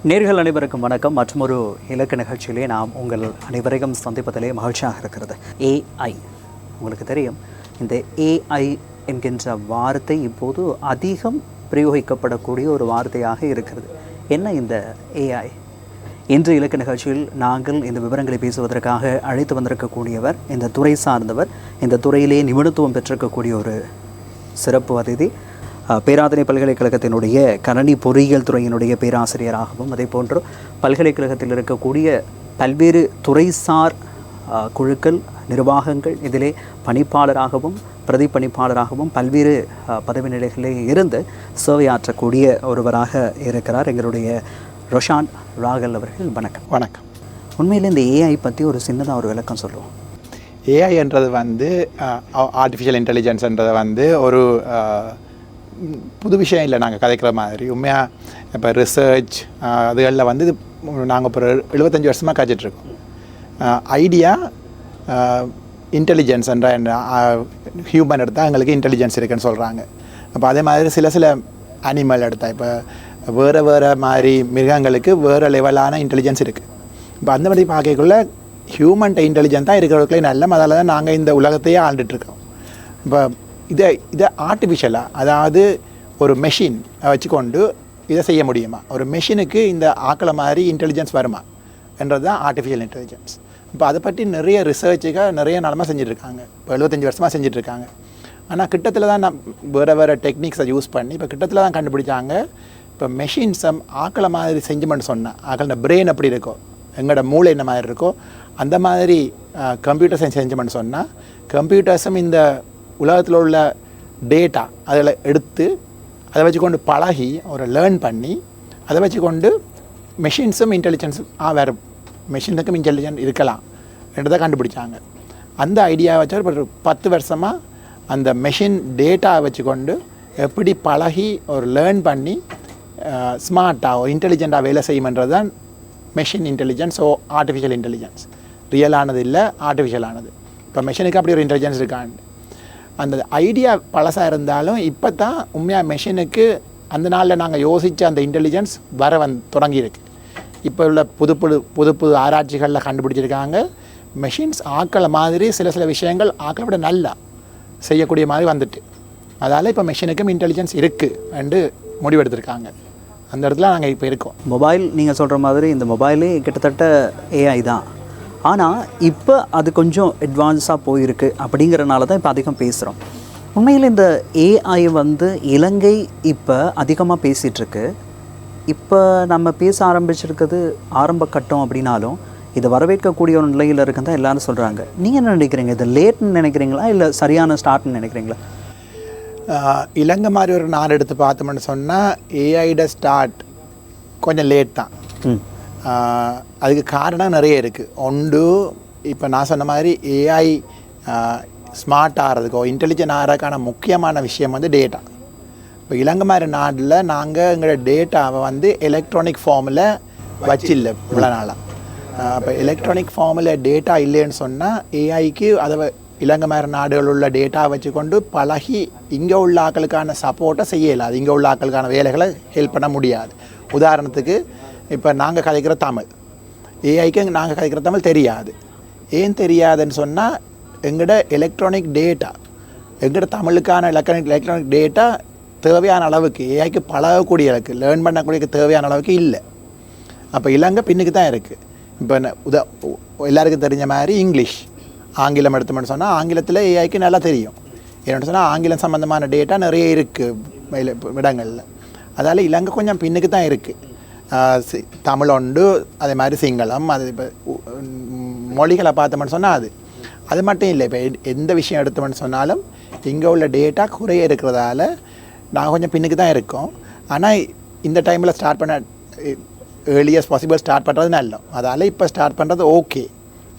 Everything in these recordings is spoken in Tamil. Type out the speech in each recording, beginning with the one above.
நேர்கள் அனைவருக்கும் வணக்கம். மற்றொரு இலக்கு நிகழ்ச்சியிலே நாம் உங்கள் அனைவரையும் சந்திப்பதிலே மகிழ்ச்சியாக இருக்கிறது. ஏஐ உங்களுக்கு தெரியும், இந்த ஏஐ என்கின்ற வார்த்தை இப்போது அதிகம் பிரயோகிக்கப்படக்கூடிய ஒரு வார்த்தையாக இருக்கிறது. என்ன இந்த ஏஐ? இன்று இலக்கு நிகழ்ச்சியில் நாங்கள் இந்த விவரங்களை பேசுவதற்காக அழைத்து வந்திருக்கக்கூடியவர், இந்த துறை சார்ந்தவர், இந்த துறையிலே நிபுணத்துவம் பெற்றிருக்கக்கூடிய ஒரு சிறப்பு அதிதி, பேராதனை பல்கலைக்கழகத்தினுடைய கணனி பொறியியல் துறையினுடைய பேராசிரியராகவும், அதே போன்று பல்கலைக்கழகத்தில் இருக்கக்கூடிய பல்வேறு துறைசார் குழுக்கள், நிர்வாகங்கள் இதிலே பணிப்பாளராகவும் பிரதி பணிப்பாளராகவும் பல்வேறு பதவி நிலைகளில் இருந்து சேவையாற்றக்கூடிய ஒருவராக இருக்கிறார் எங்களுடைய ரொஷான் ராகல் அவர்கள். வணக்கம். வணக்கம். உண்மையில் இந்த ஏஐ பற்றி ஒரு சின்னதாக ஒரு விளக்கம் சொல்லுவோம். ஏஐ என்றது ஆர்டிஃபிஷியல் இன்டெலிஜென்ஸ்ன்றது ஒரு புது விஷயம் இல்லை. நாங்கள் கதைக்கிற மாதிரி உண்மையாக இப்போ ரிசர்ச் அதுகளில் நாங்கள் இப்போ 75 வருஷமாக கதைச்சிட்ருக்கோம். ஐடியா இன்டெலிஜென்ஸ் என்ற ஹியூமன் எடுத்தால் எங்களுக்கு இன்டெலிஜென்ஸ் இருக்குன்னு சொல்கிறாங்க. அப்போ அதே மாதிரி சில அனிமல் எடுத்தால் இப்போ வேறு மாதிரி மிருகங்களுக்கு வேறு லெவலான இன்டெலிஜென்ஸ் இருக்குது. இப்போ அந்த மாதிரி பார்க்கக்குள்ள ஹியூமன்ட்ட இன்டெலிஜென்ட்டாக இருக்கிறவர்களே நல்ல, அதால் தான் நாங்கள் இந்த உலகத்தையே ஆண்டுட்ருக்கோம். இப்போ இதை ஆர்டிஃபிஷியலாக, அதாவது ஒரு மெஷின் வச்சுக்கொண்டு இதை செய்ய முடியுமா, ஒரு மெஷினுக்கு இந்த ஆக்களை மாதிரி இன்டெலிஜென்ஸ் வருமா என்றது தான் ஆர்டிஃபிஷியல் இன்டெலிஜென்ஸ். இப்போ அதை பற்றி நிறைய ரிசர்ச்சுக்காக நிறைய நிலமாக செஞ்சிட்ருக்காங்க. இப்போ 75 வருஷமாக செஞ்சிட்ருக்காங்க. ஆனால் கிட்டத்தில் தான் வேறு டெக்னிக்ஸை யூஸ் பண்ணி இப்போ கிட்டத்தில் தான் கண்டுபிடிச்சாங்க. இப்போ மெஷின்ஸை ஆக்களை மாதிரி செஞ்சுமென்னு சொன்னால், ஆக்களோட பிரெயின் எப்படி இருக்கோ, எங்களோட மூளை என்ன மாதிரி இருக்கோ அந்த மாதிரி கம்ப்யூட்டர்ஸை செஞ்சுமென்னு சொன்னால், கம்ப்யூட்டர்ஸும் இந்த உலகத்தில் உள்ள டேட்டா அதில் எடுத்து அதை வச்சுக்கொண்டு பழகி ஒரு லேர்ன் பண்ணி அதை வச்சுக்கொண்டு மெஷின்ஸும் இன்டெலிஜென்ஸும் வேறு மெஷினுக்கும் இன்டெலிஜென்ட் இருக்கலாம் என்றதை கண்டுபிடிச்சாங்க. அந்த ஐடியா வச்சு ஒரு 10 வருஷமாக அந்த மெஷின் டேட்டா வச்சுக்கொண்டு எப்படி பழகி ஒரு லேர்ன் பண்ணி ஸ்மார்ட்டாக இன்டெலிஜென்ட்டாக வேலை செய்யுமென்றது தான் மெஷின் இன்டெலிஜென்ஸ். ஆர்டிஃபிஷியல் இன்டெலிஜென்ஸ் ரியலானது இல்லை, ஆர்டிஃபிஷியலானது. இப்போ மெஷினுக்கு அப்படி ஒரு இன்டெலிஜென்ஸ் இருக்காண்டு அந்த ஐடியா பழசாக இருந்தாலும் இப்போ தான் உண்மையாக மெஷினுக்கு அந்த நாளில் நாங்கள் யோசித்த அந்த இன்டெலிஜென்ஸ் தொடங்கியிருக்கு. இப்போ உள்ள புது ஆராய்ச்சிகளில் கண்டுபிடிச்சிருக்காங்க. மெஷின்ஸ் ஆக்களை மாதிரி சில விஷயங்கள் ஆக்களை விட நல்லா செய்யக்கூடிய மாதிரி வந்துட்டு, அதால் இப்போ மெஷினுக்கும் இன்டெலிஜென்ஸ் இருக்குது என்று முடிவெடுத்திருக்காங்க. அந்த இடத்துல நாங்கள் இப்போ இருக்கோம். மொபைல் நீங்கள் சொல்கிற மாதிரி இந்த மொபைலே கிட்டத்தட்ட ஏஐ தான். ஆனால் இப்போ அது கொஞ்சம் அட்வான்ஸாக போயிருக்கு. அப்படிங்கிறனால தான் இப்போ அதிகம் பேசுகிறோம். உண்மையில் இந்த ஏஐ இலங்கை இப்போ அதிகமாக பேசிகிட்ருக்கு. இப்போ நம்ம பேச ஆரம்பிச்சிருக்கிறது ஆரம்ப கட்டம் அப்படின்னாலும் இது வரவேற்கக்கூடிய ஒரு நிலையில் இருக்குன்னு தான் எல்லோரும் சொல்கிறாங்க. நீங்கள் என்ன நினைக்கிறீங்க? இது லேட்னு நினைக்கிறீங்களா இல்லை சரியான ஸ்டார்ட்னு நினைக்கிறீங்களா? இலங்கை மாதிரி ஒரு நாடு எடுத்து பார்த்தோம்னு சொன்னால் ஏஐட ஸ்டார்ட் கொஞ்சம் லேட் தான். அதுக்கு காரணம் நிறைய இருக்குது. ஒன்று, இப்போ நான் சொன்ன மாதிரி ஏஐ ஸ்மார்ட் ஆகிறதுக்கோ இன்டெலிஜென்ட் ஆகிறதுக்கான முக்கியமான விஷயம் டேட்டா. இப்போ இலங்கை மாதிரி நாட்டில் நாங்கள் எங்களோட டேட்டாவை எலக்ட்ரானிக் ஃபார்மில் வச்சில்லை இவ்வளோ நாளாக. இப்போ எலக்ட்ரானிக் ஃபார்மில் டேட்டா இல்லைன்னு சொன்னால் ஏஐக்கு அதை இலங்கை மாதிரி நாடுகள் உள்ள டேட்டா வச்சுக்கொண்டு பழகி இங்கே உள்ள ஆக்களுக்கான சப்போர்ட்டை செய்யலை. இங்கே உள்ள ஆக்களுக்கான வேலைகளை ஹெல்ப் பண்ண முடியாது. உதாரணத்துக்கு இப்போ நாங்கள் கதைக்கிற தமிழ் ஏஐக்கு நாங்கள் கதைக்கிற தமிழ் தெரியாது. ஏன் தெரியாதுன்னு சொன்னால் எங்களோட எலக்ட்ரானிக் டேட்டா, எங்களோட தமிழுக்கான எலக்ட்ரானிக் டேட்டா தேவையான அளவுக்கு ஏஐக்கு பழகக்கூடிய அளவுக்கு லேர்ன் பண்ணக்கூடிய தேவையான அளவுக்கு இல்லை. அப்போ இலங்கை பின்னுக்கு தான் இருக்குது. இப்போ எல்லாருக்கும் தெரிஞ்ச மாதிரி இங்கிலீஷ், ஆங்கிலம் எடுத்தோம்னு சொன்னால் ஆங்கிலத்தில் ஏஐக்கு நல்லா தெரியும். ஏன்னு சொன்னால் ஆங்கிலம் சம்மந்தமான டேட்டா நிறைய இருக்குது இடங்களில். அதால் இலங்கை கொஞ்சம் பின்னுக்கு தான் இருக்குது. தமிழ் உண்டு, அதே மாதிரி சிங்களம், அது இப்போ மொழிகளை பார்த்தோம்னு சொன்னால் அது மட்டும் இல்லை. இப்போ எந்த விஷயம் எடுத்தோம்னு சொன்னாலும் இங்கே உள்ள டேட்டா குறைய இருக்கிறதால நாங்கள் கொஞ்சம் பின்னுக்கு தான் இருக்கோம். ஆனால் இந்த டைமில் ஸ்டார்ட் பண்ண ஏர்லியஸ்ட் பாசிபிள் ஸ்டார்ட் பண்ணுறது நல்ல. அதால் இப்போ ஸ்டார்ட் பண்ணுறது ஓகே.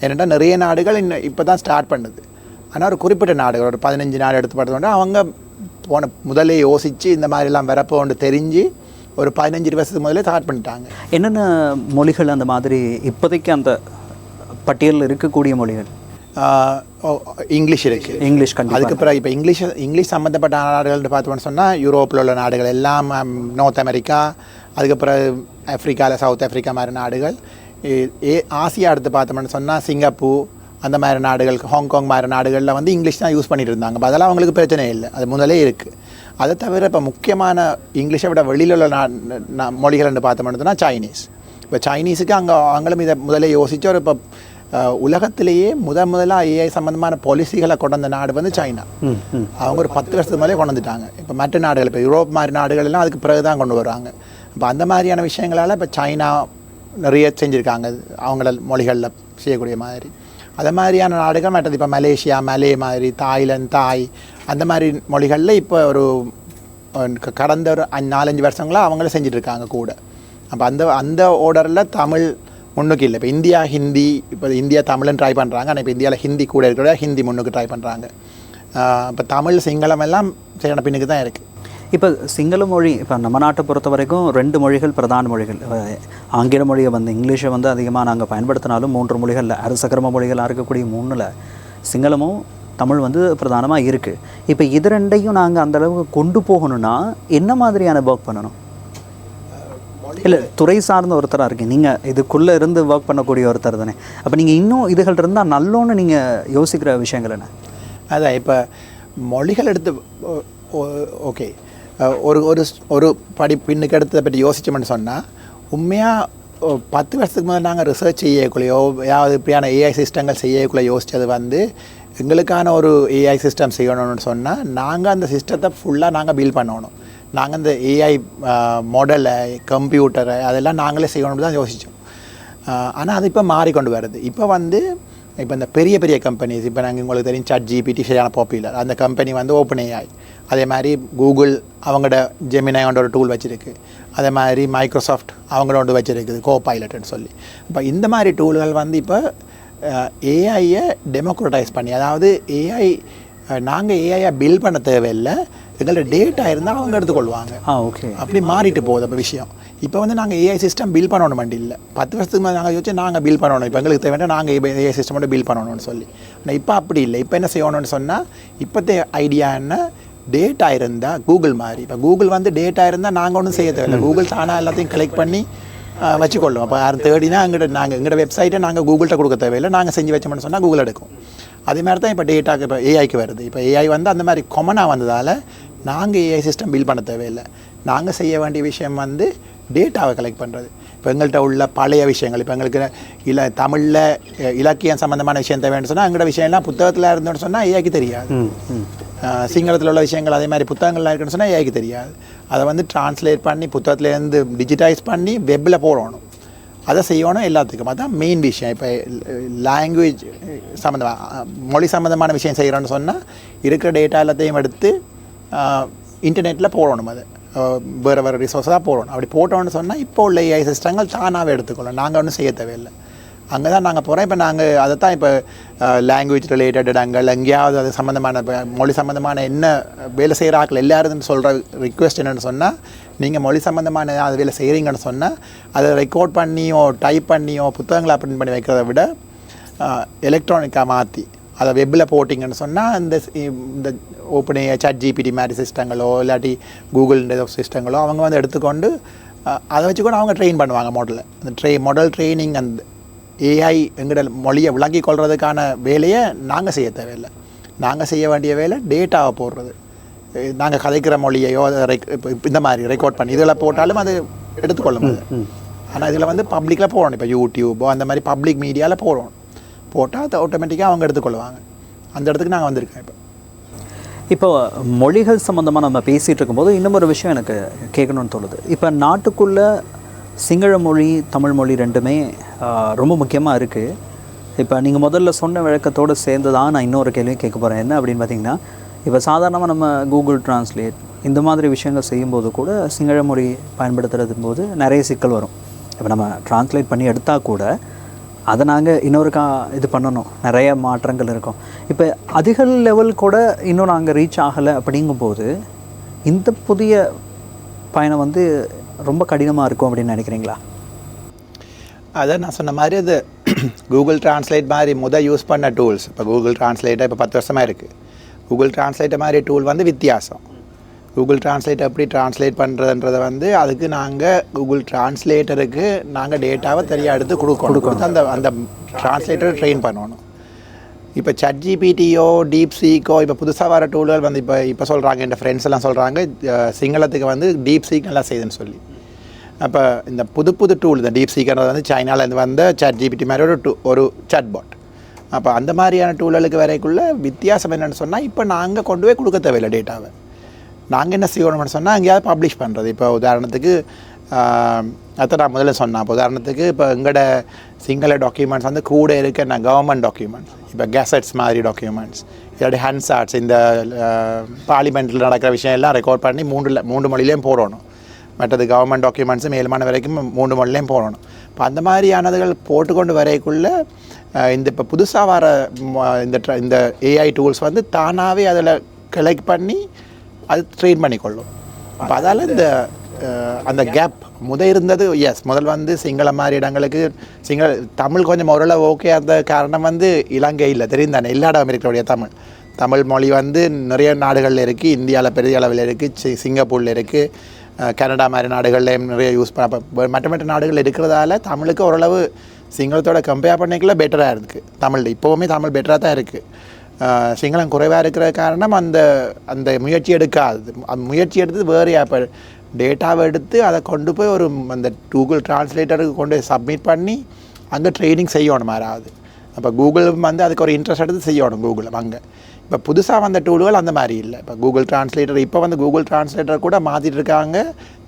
ஏன்னா நிறைய நாடுகள் இன்னும் இப்போ தான் ஸ்டார்ட் பண்ணுது. ஆனால் ஒரு குறிப்பிட்ட நாடுகள் ஒரு 15 நாடு எடுத்து பார்த்தோம்னா அவங்க முதலே யோசித்து இந்த மாதிரிலாம் வரப்போன்னு தெரிஞ்சு ஒரு 15-20 வருஷத்துக்கு முதலே ஸ்டார்ட் பண்ணிட்டாங்க. என்னென்ன மொழிகள் அந்த மாதிரி இப்போதைக்கு அந்த பட்டியலில் இருக்கக்கூடிய மொழிகள்? இங்கிலீஷ் இருக்குது. இங்கிலீஷ் கண்டிப்பாக. அதுக்கு பிறகு இப்போ இங்கிலீஷ் சம்மந்தப்பட்ட நாடுகள்னு பார்த்தோம்னு சொன்னால் யூரோப்பில் உள்ள நாடுகள் எல்லாம், நார்த் அமெரிக்கா, அதுக்கப்புறம் ஆஃப்ரிக்காவில் சவுத் ஆஃப்ரிக்கா மாதிரி நாடுகள், ஆசியா எடுத்து பார்த்தோம்னு சொன்னால் சிங்கப்பூர் அந்த மாதிரி நாடுகள், ஹாங்காங் மாதிரி நாடுகளில் வந்து இங்கிலீஷ் தான் யூஸ் பண்ணிட்டு இருந்தாங்க. அதெல்லாம் அவங்களுக்கு பிரச்சனை இல்லை, அது முதலே இருக்குது. அதை தவிர இப்போ முக்கியமான இங்கிலீஷை விட வெளியில் உள்ள மொழிகள்னு பார்த்தோம்னு சொன்னால் சைனீஸ். இப்போ சைனீஸுக்கு அவங்களும் இதை முதலே யோசிச்சு ஒரு இப்போ உலகத்திலேயே முதலாக ஏஐ சம்மந்தமான பாலிசிகளை கொண்டு வந்த நாடு வந்து சைனா. அவங்க ஒரு 10 வருஷத்துக்கு மேலே கொண்டு வந்துட்டாங்க. இப்போ மற்ற நாடுகள், இப்போ யூரோப் மாதிரி நாடுகள் எல்லாம் அதுக்கு பிறகு தான் கொண்டு வருவாங்க. இப்போ அந்த மாதிரியான விஷயங்களால் இப்போ சைனா நிறைய செஞ்சுருக்காங்க அவங்கள மொழிகளில் செய்யக்கூடிய மாதிரி. அதை மாதிரியான நாடுகள் மற்றது இப்போ மலேசியா, மலே மாதிரி, தாய் அந்த மாதிரி மொழிகளில் இப்போ ஒரு கடந்த ஒரு 4-5 வருஷங்களாக அவங்கள செஞ்சிட்ருக்காங்க கூட. அப்போ அந்த ஆர்டரில் தமிழ் முன்னுக்கு இல்லை. இப்போ இந்தியா ஹிந்தி, இப்போ இந்தியா தமிழ்னு ட்ரை பண்ணுறாங்க. ஆனால் இப்போ இந்தியாவில் ஹிந்தி கூட இருக்கிற ஹிந்தி முன்னுக்கு ட்ரை பண்ணுறாங்க. இப்போ தமிழ் சிங்களம் எல்லாம் செய்யணும் பின்னுக்கு தான் இருக்குது. இப்போ சிங்கள மொழி, இப்போ நம்ம நாட்டை பொறுத்த வரைக்கும் 2 மொழிகள் பிரதான மொழிகள். ஆங்கில மொழியை வந்து இங்கிலீஷை வந்து அதிகமாக நாங்கள் பயன்படுத்தினாலும் 3 மொழிகளில் அரசகரம மொழிகளாக இருக்கக்கூடிய 3ல் சிங்களமும் தமிழ் வந்து பிரதானமாக இருக்குது. இப்போ இது 2ஐயும் நாங்கள் அந்தளவுக்கு கொண்டு போகணுன்னா என்ன மாதிரியான ஒர்க் பண்ணணும்? இல்லை, துறை சார்ந்த ஒருத்தராக இருக்கீங்க நீங்கள், இதுக்குள்ளே இருந்து ஒர்க் பண்ணக்கூடிய ஒருத்தர் தானே. அப்போ நீங்கள் இன்னும் இதுகள் இருந்தால் நல்லோன்னு நீங்கள் யோசிக்கிற விஷயங்கள் என்ன? அதான் இப்போ மொழிகள் எடுத்து ஓகே ஒரு படி பின்னுக்கு எடுத்ததை பற்றி யோசிச்சோம்னு சொன்னால், உண்மையாக 10 வருஷத்துக்கு முதல்ல நாங்கள் ரிசர்ச் செய்யக்குள்ளையோ யாவது இப்படியான ஏஐ சிஸ்டங்கள் செய்யக்குள்ளே யோசித்தது வந்து எங்களுக்கான ஒரு ஏஐ சிஸ்டம் செய்யணும்னு சொன்னால் நாங்கள் அந்த சிஸ்டத்தை ஃபுல்லாக நாங்கள் பில்ட் பண்ணணும். நாங்கள் இந்த ஏஐ மாடலை, கம்ப்யூட்டரை அதெல்லாம் நாங்களே செய்யணும்னு தான் யோசித்தோம். ஆனால் அது இப்போ மாறிக்கொண்டு வருது. இப்போ இந்த பெரிய பெரிய கம்பெனிஸ், இப்போ நாங்கள் உங்களுக்கு தெரியும் ChatGPT சரியான பாப்புலர். அந்த கம்பெனி வந்து OpenAI, அதே மாதிரி கூகுள் அவங்களோட ஜெமினாய் ஒரு டூல் வச்சுருக்கு. அதே மாதிரி மைக்ரோசாஃப்ட் அவங்களோட வச்சுருக்குது கோபைலட்னு சொல்லி. இப்போ இந்த மாதிரி டூல்கள் வந்து இப்போ ஏஐயை டெமோக்ரட்டைஸ் பண்ணி, அதாவது நாங்கள் ஏஐயை பில்ட் பண்ண தேவையில்லை, எங்களோட டேட்டா இருந்தால் அவங்க எடுத்துக்கொள்வாங்க. ஓகே, அப்படி மாறிட்டு போகுது அப்போ விஷயம். இப்போ வந்து நாங்கள் ஏஐ சிஸ்டம் பில்ட் பண்ணணும் வண்டி இல்லை. 10 வருஷத்துக்கு மேலே நாங்கள் யோசிச்சு நாங்கள் பில்ட் பண்ணணும். இப்போ எங்களுக்கு தேவையான நாங்கள் ஏஐ சிஸ்டமோட பில்ட் பண்ணணும்னு சொல்லி. ஆனால் இப்போ அப்படி இல்லை. இப்போ என்ன செய்யணும்னு சொன்னால், இப்போத்தே ஐடியா என்ன, டேட்டா இருந்தால் கூகுள் மாதிரி. இப்போ கூகுள் வந்து டேட்டா இருந்தால் நாங்கள் ஒன்றும் செய்ய தேவையில்லை. கூகுள் தானாக எல்லாத்தையும் கலெக்ட் பண்ணி வச்சுக்கொள்ளும். அப்போ யாரும் தேடினா எங்களோட வெப்சைட்டை நாங்கள் கூகுள்கிட்ட கொடுக்க தேவையில்லை, நாங்கள் செஞ்சு வச்சோம்னு சொன்னால் கூகுள் எடுக்கும். அதே மாதிரி தான் இப்போ டேட்டாக்கு இப்போ ஏஐக்கு வருது. இப்போ ஏஐ வந்து அந்த மாதிரி காமனாக வந்ததால் நாங்கள் ஏஐ சிஸ்டம் பில்ட் பண்ண தேவையில்லை. நாங்கள் செய்ய வேண்டிய விஷயம் வந்து டேட்டாவை கலெக்ட் பண்ணுறது. இப்போ எங்கள்கிட்ட உள்ள பழைய விஷயங்கள், இப்போ எங்களுக்கு தமிழில் இலக்கியம் சம்மந்தமான விஷயம் தேவைன்னு சொன்னால் எங்களோட விஷயம்லாம் புத்தகத்தில் இருந்தோன்னு சொன்னால் ஏஐக்கு தெரியாது. சிங்களத்தில் உள்ள விஷயங்கள் அதே மாதிரி புத்தகங்கள்லாம் இருக்குன்னு சொன்னால் ஏஐக்கு தெரியாது. அதை வந்து டிரான்ஸ்லேட் பண்ணி புத்தகத்துலேருந்து டிஜிட்டைஸ் பண்ணி வெப்பில் போடணும். அதை செய்யணும் எல்லாத்துக்கும். அதுதான் மெயின் விஷயம். இப்போ லாங்குவேஜ் சம்மந்தமாக, மொழி சம்மந்தமான விஷயம் செய்கிறோன்னு சொன்னால் இருக்கிற டேட்டா எல்லாத்தையும் எடுத்து இன்டர்நெட்டில் போடணும். அது வேறு ரிசோர்ஸாக போடணும். அப்படி போட்டோன்னு சொன்னால் இப்போ உள்ள ஏஐ சிஸ்டங்கள் தானாகவே எடுத்துக்கொள்ளணும். நாங்கள் ஒன்றும் செய்ய தேவையில்லை. அங்கே தான் நாங்கள் போகிறோம். இப்போ நாங்கள் அதை தான் இப்போ லாங்குவேஜ் ரிலேட்டட் இடங்கள் எங்கேயாவது அது சம்மந்தமான மொழி சம்மந்தமான என்ன வேலை செய்கிற ஆட்கள் எல்லாரும் சொல்கிற ரிக்வெஸ்ட் என்னென்னு சொன்னால், நீங்கள் மொழி சம்மந்தமான அது வேலை செய்கிறீங்கன்னு சொன்னால் அதை ரெக்கார்ட் பண்ணியோ டைப் பண்ணியோ புத்தகங்களை பிரிண்ட் பண்ணி வைக்கிறத விட எலக்ட்ரானிக்காக மாற்றி அதை வெப்பில் போட்டிங்கன்னு சொன்னால் இந்த OpenAI ChatGPT மாதிரி சிஸ்டங்களோ இல்லாட்டி கூகுள் சிஸ்டங்களோ அவங்க வந்து எடுத்துக்கொண்டு அதை வச்சு கூட அவங்க ட்ரெயின் பண்ணுவாங்க மாடலை. அந்த மாடல் ட்ரெயினிங், அந்த ஏஐ எங்களோட மொழியை விளங்கி கொள்றதுக்கான வேலையை நாங்கள் செய்ய தேவையில்லை. நாங்கள் செய்ய வேண்டிய வேலை டேட்டாவை போடுறது. நாங்கள் கதைக்கிற மொழியையோ அதை இந்த மாதிரி ரெக்கார்ட் பண்ணி இதில் போட்டாலும் அது எடுத்துக்கொள்ளும். ஆனால் இதில் வந்து பப்ளிக்கில் போடணும். இப்போ யூடியூபோ அந்த மாதிரி பப்ளிக் மீடியாவில் போடணும். போட்டால் அது ஆட்டோமேட்டிக்காக அவங்க எடுத்துக்கொள்வாங்க. அந்த இடத்துக்கு நாங்கள் வந்திருக்கோம். இப்போ மொழிகள் சம்மந்தமாக நம்ம பேசிகிட்டு இருக்கும்போது இன்னும் ஒரு விஷயம் எனக்கு கேட்கணும்னு தோணுது. இப்போ நாட்டுக்குள்ளே சிங்கள மொழி, தமிழ் மொழி 2மே ரொம்ப முக்கியமாக இருக்குது. இப்போ நீங்கள் முதல்ல சொன்ன விளக்கத்தோடு சேர்ந்து தான் நான் இன்னொரு கேள்வியும் கேட்க போகிறேன். என்ன அப்படின்னு பார்த்தீங்கன்னா, இப்போ சாதாரணமாக நம்ம கூகுள் டிரான்ஸ்லேட் இந்த மாதிரி விஷயங்கள் செய்யும்போது கூட சிங்கள மொழி பயன்படுத்துறது போது நிறைய சிக்கல் வரும். இப்போ நம்ம டிரான்ஸ்லேட் பண்ணி எடுத்தால் கூட அதை நாங்கள் இன்னொருக்கா இது பண்ணணும், நிறைய மாற்றங்கள் இருக்கும். இப்போ அதிக லெவல் கூட இன்னும் நாங்கள் ரீச் ஆகலை. அப்படிங்கும்போது இந்த புதிய பயணம் வந்து ரொம்ப கடினமாக இருக்கும் அப்படின்னு நினைக்கிறீங்களா? அதை நான் சொன்ன மாதிரி அது கூகுள் டிரான்ஸ்லேட் மாதிரி யூஸ் பண்ண டூல்ஸ் இப்போ கூகுள் டிரான்ஸ்லேட்டர் இப்போ 10 வருஷமாக இருக்குது. கூகுள் டிரான்ஸ்லேட்டர் மாதிரி டூல் வந்து வித்தியாசம். கூகுள் டிரான்ஸ்லேட் எப்படி டிரான்ஸ்லேட் பண்ணுறதுன்றதை வந்து அதுக்கு நாங்கள் கூகுள் டிரான்ஸ்லேட்டருக்கு நாங்கள் டேட்டாவை தெரியா எடுத்து கொடுக்கணும். அந்த டிரான்ஸ்லேட்டரை ட்ரெயின் பண்ணணும். இப்போ ChatGPTயோ DeepSeekஓ இப்போ புதுசாக வர டூல்கள் வந்து இப்போ சொல்கிறாங்க, என் ஃப்ரெண்ட்ஸ் எல்லாம் சொல்கிறாங்க சிங்களத்துக்கு வந்து DeepSeek நல்லா செய்யுதுன்னு சொல்லி. அப்போ இந்த புது டூல் இந்த DeepSeekன்றது வந்து சைனாலேருந்து வந்த ChatGPT மாதிரி ஒரு சாட்பாட். அப்போ அந்த மாதிரியான டூல்களுக்கு வரைக்குள்ள வித்தியாசம் என்னென்னு சொன்னால், இப்போ நாங்கள் கொண்டு போய் கொடுக்க தேவையில்லை டேட்டாவை. நாங்கள் என்ன செய்யணும்னு சொன்னால் எங்கேயாவது பப்ளிஷ் பண்ணுறது. இப்போ உதாரணத்துக்கு அதை நான் முதல்ல சொன்னேன். இப்போ உதாரணத்துக்கு இப்போ எங்களோட சிங்கள டாக்குமெண்ட்ஸ் வந்து கூட இருக்க நான் கவர்மெண்ட் டாக்குமெண்ட்ஸ், இப்போ கெசட்ஸ் மாதிரி டாக்குமெண்ட்ஸ், இல்லாட்டி ஹன்சார்ட்ஸ், இந்த பார்லிமெண்ட்டில் நடக்கிற விஷயம் எல்லாம் ரெக்கார்ட் பண்ணி மூன்று மொழியிலையும் போடணும். மற்றது கவர்மெண்ட் டாக்குமெண்ட்ஸு மேலுமான வரைக்கும் 3 மொழிலையும் போடணும். இப்போ அந்த மாதிரியானதுகள் போட்டுக்கொண்டு வரைக்குள்ளே இப்போ புதுசாக வர இந்த AI டூல்ஸ் வந்து தானாகவே அதில் கலெக்ட் பண்ணி அது ட்ரெயின் பண்ணிக்கொள்ளும். அப்போ அதால் அந்த கேப் இருந்தது. முதல் வந்து சிங்கள மாதிரி இடங்களுக்கு தமிழ் கொஞ்சம் ஓரளவு ஓகே. அந்த காரணம் வந்து இலங்கையில் தெரியும் தானே, எல்லா இடம் இருக்கிறோடைய தமிழ் மொழி வந்து நிறைய நாடுகளில் இருக்குது. இந்தியாவில் பெரிய அளவில் இருக்குது, சிங்கப்பூரில் இருக்குது, கனடா மாதிரி நாடுகள்லேயும் நிறைய யூஸ் பண்ண மற்ற நாடுகள் இருக்கிறதால தமிழுக்கு ஓரளவு சிங்களத்தோட கம்பேர் பண்ணிக்கல பெட்டராக இருக்குது. இப்போவுமே தமிழ் பெட்டராக தான் இருக்குது. சிங்களம் குறைவாக இருக்கிற காரணம் அந்த முயற்சி எடுக்காது. முயற்சி எடுத்து வேறு இப்போ டேட்டாவை எடுத்து அதை கொண்டு போய் அந்த கூகுள் டிரான்ஸ்லேட்டருக்கு கொண்டு போய் சப்மிட் பண்ணி அங்கே ட்ரைனிங் செய்யணும் யாராவது. அப்போ கூகுள் வந்து அதுக்கு ஒரு இன்ட்ரெஸ்ட் எடுத்து செய்யணும் கூகுள் அங்கே. இப்போ புதுசாக வந்த டூல்கள் அந்த மாதிரி இல்லை. இப்போ கூகுள் டிரான்ஸ்லேட்டர் இப்போ வந்து கூகுள் டிரான்ஸ்லேட்டர் கூட மாற்றிட்டு இருக்காங்க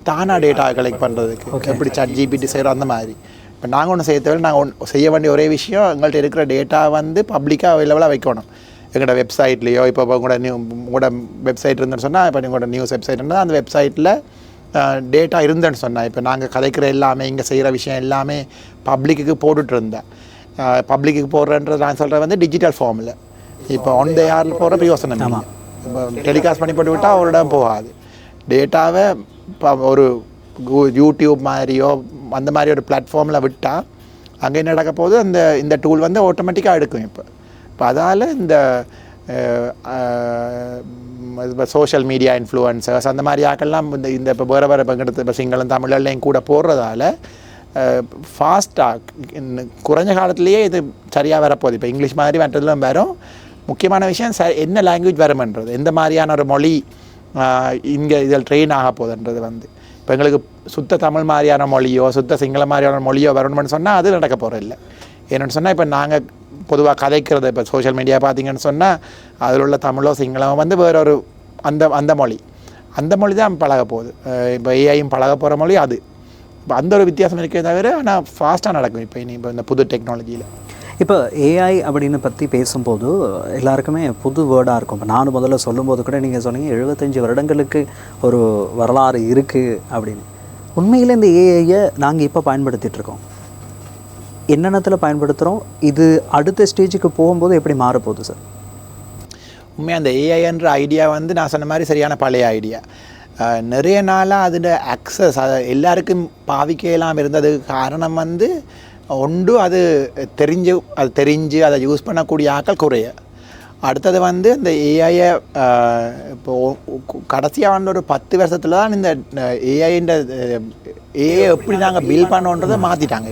தானாக டேட்டா கலெக்ட் பண்ணுறதுக்கு. எப்படி ChatGPT செய்கிறோம் அந்த மாதிரி. இப்போ நாங்கள் ஒன்று செய்ய தேவை, நாங்கள் செய்ய வேண்டிய ஒரே விஷயம் எங்கள்கிட்ட இருக்கிற டேட்டா வந்து பப்ளிக்காக அவைலபிளாக வைக்கணும். எங்களோட வெப்சைட்லேயோ இப்போ உங்களோட வெப்சைட் இருந்துன்னு சொன்னால், இப்போ உங்களோட நியூஸ் வெப்சைட் இருந்தால் அந்த வெப்சைட்டில் டேட்டா இருந்தேன்னு சொன்னால், இப்போ நாங்கள் கதைக்கிற எல்லாமே இங்கே செய்கிற விஷயம் எல்லாமே பப்ளிக்கு போட்டுட்டு இருந்தேன். பப்ளிக்கு போடுறன்றது நான் சொல்கிறது வந்து டிஜிட்டல் ஃபார்மில். இப்போ ஒன் டே யாரில் போகிற பிரயோசனம் இல்லை. இப்போ டெலிகாஸ்ட் பண்ணி போட்டு விட்டால் ஒரு இடம் போகாது. டேட்டாவை இப்போ ஒரு யூடியூப் மாதிரியோ அந்த மாதிரி ஒரு பிளாட்ஃபார்மில் விட்டால் அங்கே என்ன நடக்க போகுது, இந்த டூல் வந்து ஆட்டோமேட்டிக்காக எடுக்கும். இப்போ அதால் இந்த சோஷியல் மீடியா இன்ஃப்ளூயன்சர்ஸ் அந்த மாதிரி ஆக்கெல்லாம் இப்போ வேறு இப்போ சிங்களம் தமிழ்லையும் கூட போடுறதால ஃபாஸ்ட்டாக குறைஞ்ச காலத்துலேயே இது சரியாக வரப்போகுது. இப்போ இங்கிலீஷ் மாதிரி மற்றதுலாம் வரும். முக்கியமான விஷயம் என்ன லாங்குவேஜ் வருமன்றது, எந்த மாதிரியான ஒரு மொழி இங்கே இதில் ட்ரெயின் ஆக போகுதுன்றது வந்து இப்போ எங்களுக்கு சுத்த தமிழ் மாதிரியான மொழியோ சுத்த சிங்கள மாதிரியான மொழியோ வரணும்னு சொன்னால் அது நடக்க போகிறது இல்லை. ஏன்னு சொன்னால் இப்போ நாங்கள் பொதுவாக கதைக்கிறது இப்போ சோஷியல் மீடியா பார்த்திங்கன்னு சொன்னால் அதில் உள்ள தமிழோ சிங்களமோ வந்து வேறொரு அந்த மொழி தான் பழக போகுது. இப்போ ஏஐயும் பழக போகிற மொழி அது. இப்போ அந்த ஒரு வித்தியாசம் இருக்கே தவிர ஆனால் ஃபாஸ்ட்டாக நடக்கும் இப்போ இந்த புது டெக்னாலஜியில். இப்போ ஏஐ அப்படின்னு பற்றி பேசும்போது எல்லாருக்குமே புது வேர்டாக இருக்கும். இப்போ நானும் முதல்ல சொல்லும்போது கூட நீங்கள் சொன்னீங்க 75 வருடங்களுக்கு ஒரு வரலாறு இருக்குது அப்படின்னு. உண்மையில் இந்த ஏஐயை நாங்கள் இப்போ பயன்படுத்திகிட்ருக்கோம். என்னென்னத்தில் பயன்படுத்துகிறோம், இது அடுத்த ஸ்டேஜுக்கு போகும்போது எப்படி மாறப்போகுது சார்? உண்மையாக அந்த ஏஐன்ற ஐடியா வந்து நான் சொன்ன மாதிரி சரியான பழைய ஐடியா. நிறைய நாளாக அதில் அக்சஸ் அதை எல்லாருக்கும் பாவிக்கலாம் இருந்ததுக்கு காரணம் வந்து ஒன்று அது தெரிஞ்சு அதை யூஸ் பண்ணக்கூடிய ஆட்கள் குறைய. அடுத்தது வந்து இந்த ஏஐயை இப்போது கடைசியாக வந்து ஒரு 10 வருஷத்தில் தான் இந்த ஏஐன்ற ஏஐ எப்படி நாங்கள் பில் பண்ணோன்றதை மாற்றிட்டாங்க.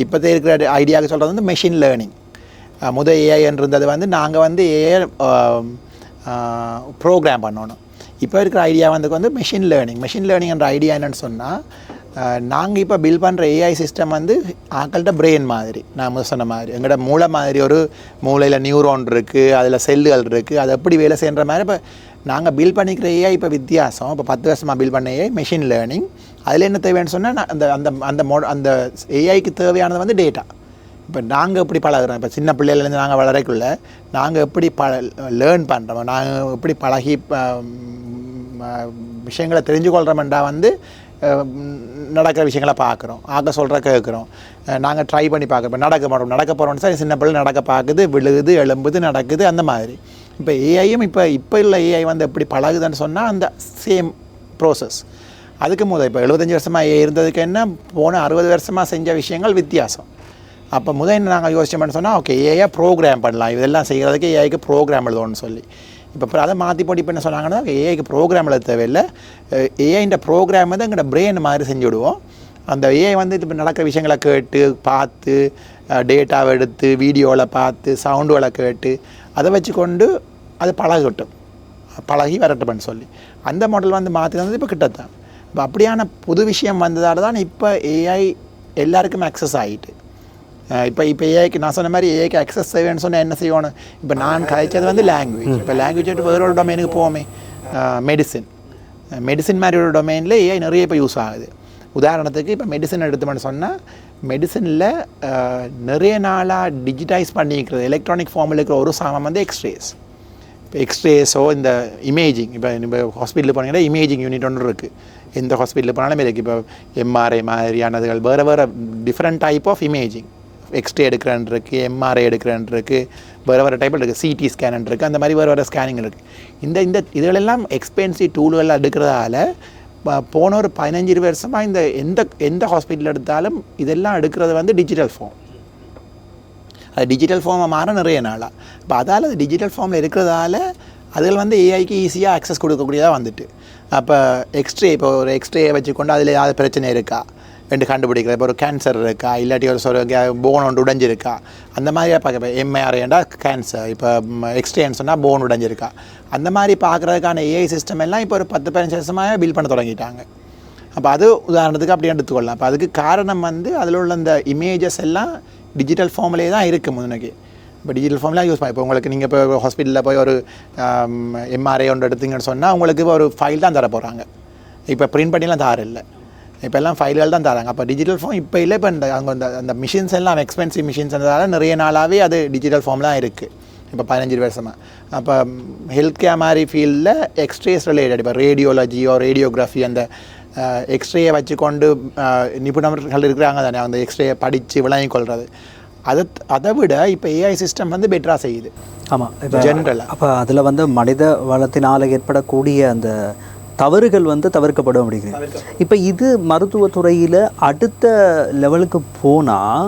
இப்போதே இருக்கிற ஐடியாவுக்கு சொல்கிறது வந்து மெஷின் லேர்னிங். ஏஐன்றது வந்து நாங்கள் வந்து ஏஐ ப்ரோக்ராம் பண்ணணும். இப்போ இருக்கிற ஐடியா வந்து மெஷின் லேர்னிங்ன்ற ஐடியா என்னென்னு சொன்னால், நாங்கள் இப்போ பில் பண்ணுற ஏஐ சிஸ்டம் வந்து ஆக்கள்கிட்ட பிரெயின் மாதிரி, நான் சொன்ன மாதிரி எங்களோட மூளை மாதிரி ஒரு மூளையில் நியூரோன் இருக்குது, அதில் செல்லுகள் இருக்குது, அது எப்படி வேலை செய்கிற மாதிரி. இப்போ நாங்கள் பில் பண்ணிக்கிற ஏஐ இப்போ வித்தியாசம். இப்போ 10 வருஷமாக பில் பண்ண ஏஐ மெஷின் லேர்னிங். அதில் என்ன தேவைன்னு சொன்னால் அந்த ஏஐக்கு தேவையானது வந்து டேட்டா. இப்போ நாங்கள் எப்படி பழகிறோம், இப்போ சின்ன பிள்ளையிலேருந்து நாங்கள் வளரக்குள்ள நாங்கள் எப்படி லேர்ன் பண்ணுறோம், நாங்கள் எப்படி பழகி விஷயங்களை தெரிஞ்சுக்கொள்கிறோம்டா வந்து நடக்கிற விஷயங்களை பார்க்குறோம், சொல்கிற கேட்குறோம், நாங்கள் ட்ரை பண்ணி பார்க்குறோம். நடக்க போகிறோம்னு சார் சின்ன பிள்ளை நடக்க பார்க்குது, விழுகுது, எழும்புது, நடக்குது அந்த மாதிரி. இப்போ ஏஐயும் இப்போ உள்ள ஏஐ வந்து எப்படி பழகுதுன்னு சொன்னால் அந்த சேம் ப்ரோசஸ். அதுக்கு இப்போ 75 வருஷமாக ஏஐ இருந்ததுக்கு என்ன போன 60 வருஷமாக செஞ்ச விஷயங்கள் வித்தியாசம். அப்போ முதல் நாங்கள் யோசிச்சோம்னு சொன்னால் ஓகே ஏஐ ப்ரோக்ராம் பண்ணலாம், இதெல்லாம் செய்கிறதுக்கு ஏஐக்கு ப்ரோக்ராம் எழுதணும்னு சொல்லி. இப்போ அதை மாற்றி போட்டு இப்போ என்ன சொன்னாங்கன்னா ஏஐக்கு ப்ரோக்ராம் எழுத தேவையில்லை, ஏஐன்ற ப்ரோக்ராம் வந்து எங்களோட பிரெயின் மாதிரி செஞ்சு விடுவோம். அந்த ஏஐ வந்து இப்போ நடக்கிற விஷயங்களை கேட்டு பார்த்து டேட்டாவை எடுத்து வீடியோவில் பார்த்து சவுண்டுகளை கேட்டு அதை வச்சு கொண்டு அது பழகி வரட்டும்னு சொல்லி அந்த மாடல் வந்து மாற்றி வந்தது இப்போ கிட்டத்தான். இப்போ அப்படியான புது விஷயம் வந்ததால் தான் இப்போ ஏஐ எல்லாருக்கும் அக்சஸ் ஆகிட்டு. இப்போ ஏஐக்கு நான் சொன்ன மாதிரி ஏஐக்கு அக்சஸ் செய்வேன்னு சொன்னால் என்ன செய்யணும், இப்போ நான் கழிச்சது வந்து லாங்குவேஜ். இப்போ லாங்குவேஜ் விட்டு வேறு ஒரு டொமைனுக்கு போவோமே, மெடிசின் மாதிரி ஒரு டொமைனில் ஏஐ நிறைய இப்போ யூஸ் ஆகுது. உதாரணத்துக்கு இப்போ மெடிசன் எடுத்தோம்னு சொன்னால் மெடிசனில் நிறைய நாளாக டிஜிட்டைஸ் பண்ணிக்கிறது எலக்ட்ரானிக் ஃபார்மில் இருக்கிற ஒரு சாமான் வந்து எக்ஸ்ரேஸ். இப்போ எக்ஸ்ரேஸோ இந்த இமேஜிங், இப்போ ஹாஸ்பிட்டலில் போனீங்கன்னா இமேஜிங் யூனிட் ஒன்று இருக்குது, எந்த ஹாஸ்பிட்டலில் போனாலும் இருக்குது. இப்போ எம்ஆர்ஐ மாதிரியானதுகள் வேறு different type of imaging, X ray எடுக்கிறேன் இருக்குது, எம்ஆர்ஐ எடுக்கிறேன் இருக்குது, வேறு டைப்பில் இருக்குது, சிடி ஸ்கேன் இருக்குது, அந்த மாதிரி வேறு ஸ்கேனிங் இருக்குது. இந்த இதுகளெல்லாம் எக்ஸ்பென்சிவ் டூல்கள் எடுக்கிறதால போன ஒரு 15-20 வருஷமாக இந்த எந்த ஹாஸ்பிட்டல் எடுத்தாலும் இதெல்லாம் எடுக்கிறது வந்து டிஜிட்டல் ஃபார்ம். அது டிஜிட்டல் ஃபார்மை மாற நிறைய நாளாக. இப்போ அதால் அது டிஜிட்டல் ஃபார்மில் இருக்கிறதால அதில் வந்து ஏஐக்கு ஈஸியாக ஆக்சஸ் கொடுக்கக்கூடியதாக வந்துட்டு. அப்போ இப்போ ஒரு எக்ஸ்ரே வச்சுக்கொண்டு அதில் ஏதாவது பிரச்சனை இருக்கா ரெண்டு கண்டுபிடிக்கிற, இப்போ ஒரு கேன்சர் இருக்கா, இல்லாட்டி ஒரு போன் ஒன்று உடைஞ்சிருக்கா, அந்த மாதிரியாக பார்க்க. இப்போ எம்ஆர்ஐண்டா கேன்சர், இப்போ எக்ஸ்ரேன்னு சொன்னால் போன் உடைஞ்சிருக்கா, அந்த மாதிரி பார்க்குறதுக்கான ஏஐ சிஸ்டம் எல்லாம் இப்போ ஒரு 10-15 வருஷமாக பில்ட் பண்ண தொடங்கிட்டாங்க. அப்போ அது உதாரணத்துக்கு அப்படி எடுத்துக்கொள்ளலாம். அப்போ அதுக்கு காரணம் வந்து அதில் உள்ள அந்த இமேஜஸ் எல்லாம் டிஜிட்டல் ஃபார்ம்லேயே தான் இருக்குது முன்னக்கு. இப்போ டிஜிட்டல் ஃபார்ம்லாம் யூஸ் பண்ணி இப்போ உங்களுக்கு நீங்கள் இப்போ ஹாஸ்பிட்டலில் போய் ஒரு எம்ஆர்ஐ ஒன்று எடுத்தீங்கன்னு சொன்னால் உங்களுக்கு இப்போ ஒரு ஃபைல் தான் தர போகிறாங்க. இப்போ பிரிண்ட் பண்ணிலாம் தார இல்லை, இப்போ எல்லாம் ஃபைல்கள் தான் தராங்க. அப்போ டிஜிட்டல் ஃபார்ம் இப்போ இல்லை. இப்போ அந்த மிஷின்ஸ் எல்லாம் எக்ஸ்பென்சிவ் மிஷின்ஸ் இருந்ததால் நிறைய நாளாகவே அது டிஜிட்டல் ஃபார்ம்லாம் இருக்குது இப்போ 15 வருஷமாக. அப்போ ஹெல்த் கேர் மாதிரி ஃபீல்டில் எக்ஸ்ரேஸ் ரிலேட்டட், இப்போ ரேடியோலஜியோ ரேடியோகிராஃபி அந்த எக்ஸ்ரேயை வச்சுக்கொண்டு நிபுணர்கள் இருக்கிறாங்க தானே, அந்த எக்ஸ்ரேயை படித்து விளங்கிக் கொள்வது, அதை விட இப்போ ஏஐ சிஸ்டம் வந்து பெட்டராக செய்யுது. ஆமாம், இப்போ ஜென்ரலாக அப்போ அதில் வந்து மனித வளத்தினால் ஏற்படக்கூடிய அந்த தவறுகள் வந்து தவிர்க்கப்படும் அப்படிங்கிறது. இப்போ இது மருத்துவத்துறையில் அடுத்த லெவலுக்கு போனால்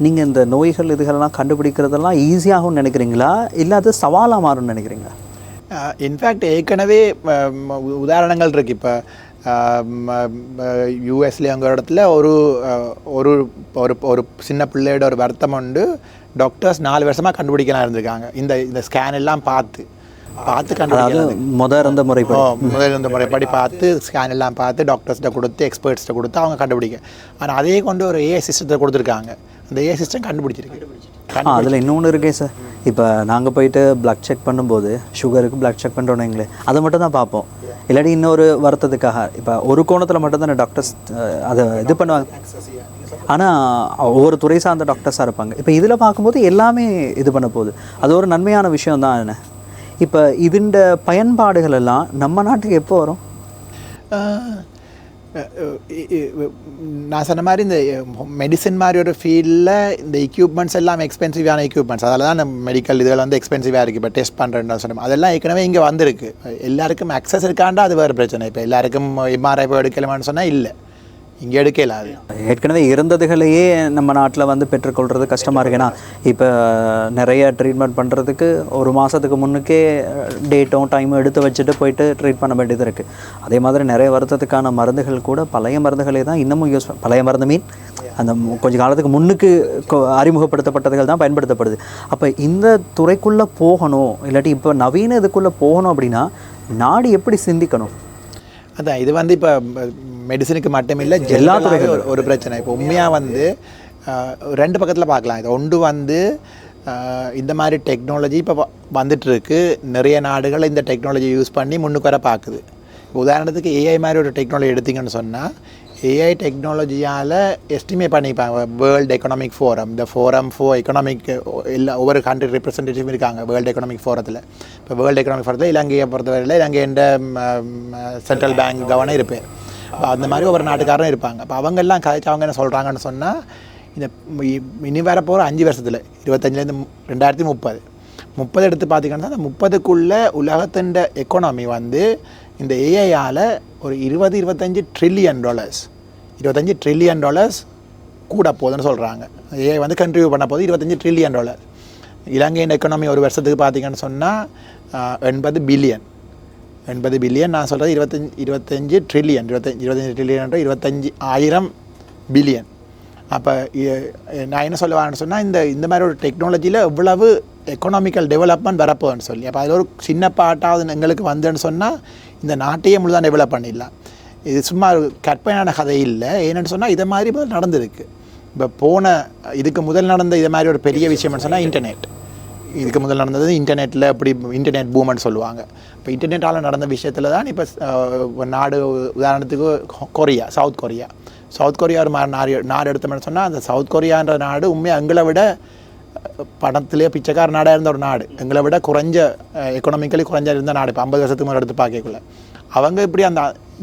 நீங்கள் இந்த நோய்கள் இதுகளெல்லாம் கண்டுபிடிக்கிறதெல்லாம் ஈஸியாகும்னு நினைக்கிறீங்களா, இல்லை அது சவாலாக மாறும்னு நினைக்கிறீங்களா? இன்ஃபேக்ட் ஏற்கனவே உதாரணங்கள் இருக்குது. இப்போ யூஎஸ்ல அங்கே இடத்துல ஒரு ஒரு ஒரு சின்ன பிள்ளையோட ஒரு வருத்தம் உண்டு, டாக்டர்ஸ் 4 வருஷமாக கண்டுபிடிக்கலாம் இருந்திருக்காங்க. இந்த ஸ்கேன் எல்லாம் பார்த்து கண்டுபிடிக்கிறது முதல் முறைப்படி பார்த்து ஸ்கேன் எல்லாம் பார்த்து டாக்டர்ஸ்கிட்ட கொடுத்து எக்ஸ்பர்ட்ஸ்கிட்ட கொடுத்து அவங்க கண்டுபிடிக்க. ஆனால் அதே கொண்டு ஒரு ஏஐ சிஸ்டத்தை கொடுத்துருக்காங்க, அந்த ஏஐ சிஸ்டம் கண்டுபிடிச்சிருக்கு. அதில் இன்னொன்று இருக்கே சார், இப்போ நாங்கள் போயிட்டு பிளட் செக் பண்ணும்போது சுகருக்கு பிளட் செக் பண்ணுறோன்னீங்களே, அதை மட்டும் தான் பார்ப்போம். இல்லாட்டி இன்னொரு வருத்தத்துக்காக இப்போ ஒரு கோணத்தில் மட்டும்தான் டாக்டர்ஸ் அதை இது பண்ணுவாங்க. ஆனால் ஒவ்வொரு துறை சார்ந்த டாக்டர்ஸாக இருப்பாங்க. இப்போ இதில் பார்க்கும்போது எல்லாமே இது பண்ண போகுது, அது ஒரு நன்மையான விஷயம் தான். என்ன இப்போ இதுண்ட பயன்பாடுகள் எல்லாம் நம்ம நாட்டுக்கு எப்போ வரும்? நான் சொன்ன மாதிரி இந்த மெடிசன் மாதிரி ஒரு ஃபீல்டில் இந்த எக்யூப்மெண்ட்ஸ் எல்லாம் எக்ஸ்பென்சிவான எக்யூப்மெண்ட்ஸ், அதில் தான் நம்ம மெடிக்கல் இதெல்லாம் வந்து எக்ஸ்பென்சிவாக இருக்குது. இப்போ டெஸ்ட் பண்ணுறேன்னு சொன்னோம், அதெல்லாம் ஏற்கனவே இங்கே வந்திருக்கு. எல்லாருக்கும் அக்சஸ் இருக்காண்டா அது வேறு பிரச்சனை. இப்போ எல்லாருக்கும் எம்ஆர்ஐ போய் எடுக்கலாமான்னு சொன்னால் இல்லை, இங்கே எடுக்கல. அது ஏற்கனவே இருந்ததுகளையே நம்ம நாட்டில் வந்து பெற்றுக்கொள்கிறது கஷ்டமாக இருக்கு. ஏன்னா இப்போ நிறைய ட்ரீட்மெண்ட் பண்ணுறதுக்கு ஒரு மாதத்துக்கு முன்னுக்கே டேட்டும் டைமும் எடுத்து வச்சுட்டு போயிட்டு ட்ரீட் பண்ண வேண்டியது இருக்குது. அதே மாதிரி நிறைய வருத்தத்துக்கான மருந்துகள் கூட பழைய மருந்துகளே தான் இன்னமும் யூஸ் பழைய மருந்து அந்த கொஞ்சம் காலத்துக்கு முன்னுக்கு அறிமுகப்படுத்தப்பட்டதுகள் தான் பயன்படுத்தப்படுது. அப்போ இந்த துறைக்குள்ளே போகணும், இல்லாட்டி இப்போ நவீன இதுக்குள்ளே போகணும் அப்படின்னா நாடு எப்படி சிந்திக்கணும்? அதான் இது வந்து இப்போ மெடிசனுக்கு மட்டும் இல்லை, எல்லா துறைகளும் ஒரு பிரச்சனை. இப்போ உண்மையாக வந்து 2 பக்கத்தில் பார்க்கலாம். இது ஒன்று வந்து இந்த மாதிரி டெக்னாலஜி இப்போ வந்துட்டுருக்கு, நிறைய நாடுகள் இந்த டெக்னாலஜி யூஸ் பண்ணி முன்னுக்கு வர பார்க்குது. உதாரணத்துக்கு ஏஐ மாதிரி ஒரு டெக்னாலஜி எடுத்திங்கன்னு சொன்னால், ஏஐ டெக்னாலஜியால் எஸ்டிமேட் பண்ணிப்பாங்க. வேர்ல்டு எக்கனாமிக் ஃபோரம், இந்த ஃபோரம் ஃபார் எக்கனாமிக், எல்லா ஒவ்வொரு கண்ட்ரி ரெப்ரசன்டேட்டிவ் இருக்காங்க வேர்ல்டு எக்கனாமிக் ஃபோரத்தில். இப்போ வேர்ல்டு எக்கனாமிக் ஃபோரத்தில் இலங்கையை பொறுத்தவரையில் இலங்கை என்ற சென்ட்ரல் பேங்க் கவர்னர் இருப்பேன். இப்போ அந்த மாதிரி ஒவ்வொரு நாட்டுக்காரரும் இருப்பாங்க. இப்போ அவங்கெல்லாம் கதைச்சு அவங்க என்ன சொல்கிறாங்கன்னு சொன்னால், இந்த இனி வரப்போகிற 5 வருஷத்தில் 25லேருந்து 2030 எடுத்து பார்த்திங்கன்னா, அந்த 30க்குள்ளே உலகத்தின் எக்கனாமி வந்து இந்த ஏஐயால் ஒரு $20-25 ட்ரில்லியன் கூட போகுதுன்னு சொல்கிறாங்க. ஏஐ வந்து கண்ட்ரிபியூட் பண்ண போது $25 ட்ரில்லியன். இலங்கையின் எக்கனாமி ஒரு வருஷத்துக்கு பார்த்தீங்கன்னு சொன்னால் 80 பில்லியன். நான் சொல்கிறது 25 ட்ரில்லியன். 25 trillion 25,000 billion. அப்போ நான் என்ன சொல்லுவான்னு சொன்னால் இந்த மாதிரி ஒரு டெக்னாலஜியில் இவ்வளவு எக்கனாமிக்கல் டெவலப்மெண்ட் வரப்போன்னு சொல்லி, அப்போ அதில் ஒரு சின்ன பாட்டாவது எங்களுக்கு வந்துன்னு சொன்னால் இந்த நாட்டையே முழுதான் டெவலப் பண்ணிடலாம். இது சும்மா கற்பனையான கதை இல்லை. ஏன்னு சொன்னால் இதை மாதிரி நடந்திருக்கு. இப்போ இதுக்கு முதல் நடந்த இதை மாதிரி ஒரு பெரிய விஷயம்னு சொன்னால் இன்டர்நெட். இதுக்கு முதல் நடந்தது இன்டர்நெட்டில் இப்படி இன்டர்நெட் பூம்னு சொல்லுவாங்க. இப்போ இன்டர்நெட்டால் நடந்த விஷயத்தில் தான் இப்போ நாடு உதாரணத்துக்கு சவுத் கொரியா ஒரு நாடு எடுத்தோம்னு சொன்னால் அந்த சவுத் கொரியான்ற நாடு உண்மையாக எங்களை விட பணத்திலே பிச்சைக்கார நாடாக இருந்த ஒரு நாடு, எங்களை விட குறைஞ்ச எக்கனாமிக்கலி குறைஞ்ச இருந்த நாடு. இப்போ 50 வருஷத்துக்கு முன்னாடி எடுத்து பார்க்கக்குள்ள அவங்க இப்படி அந்த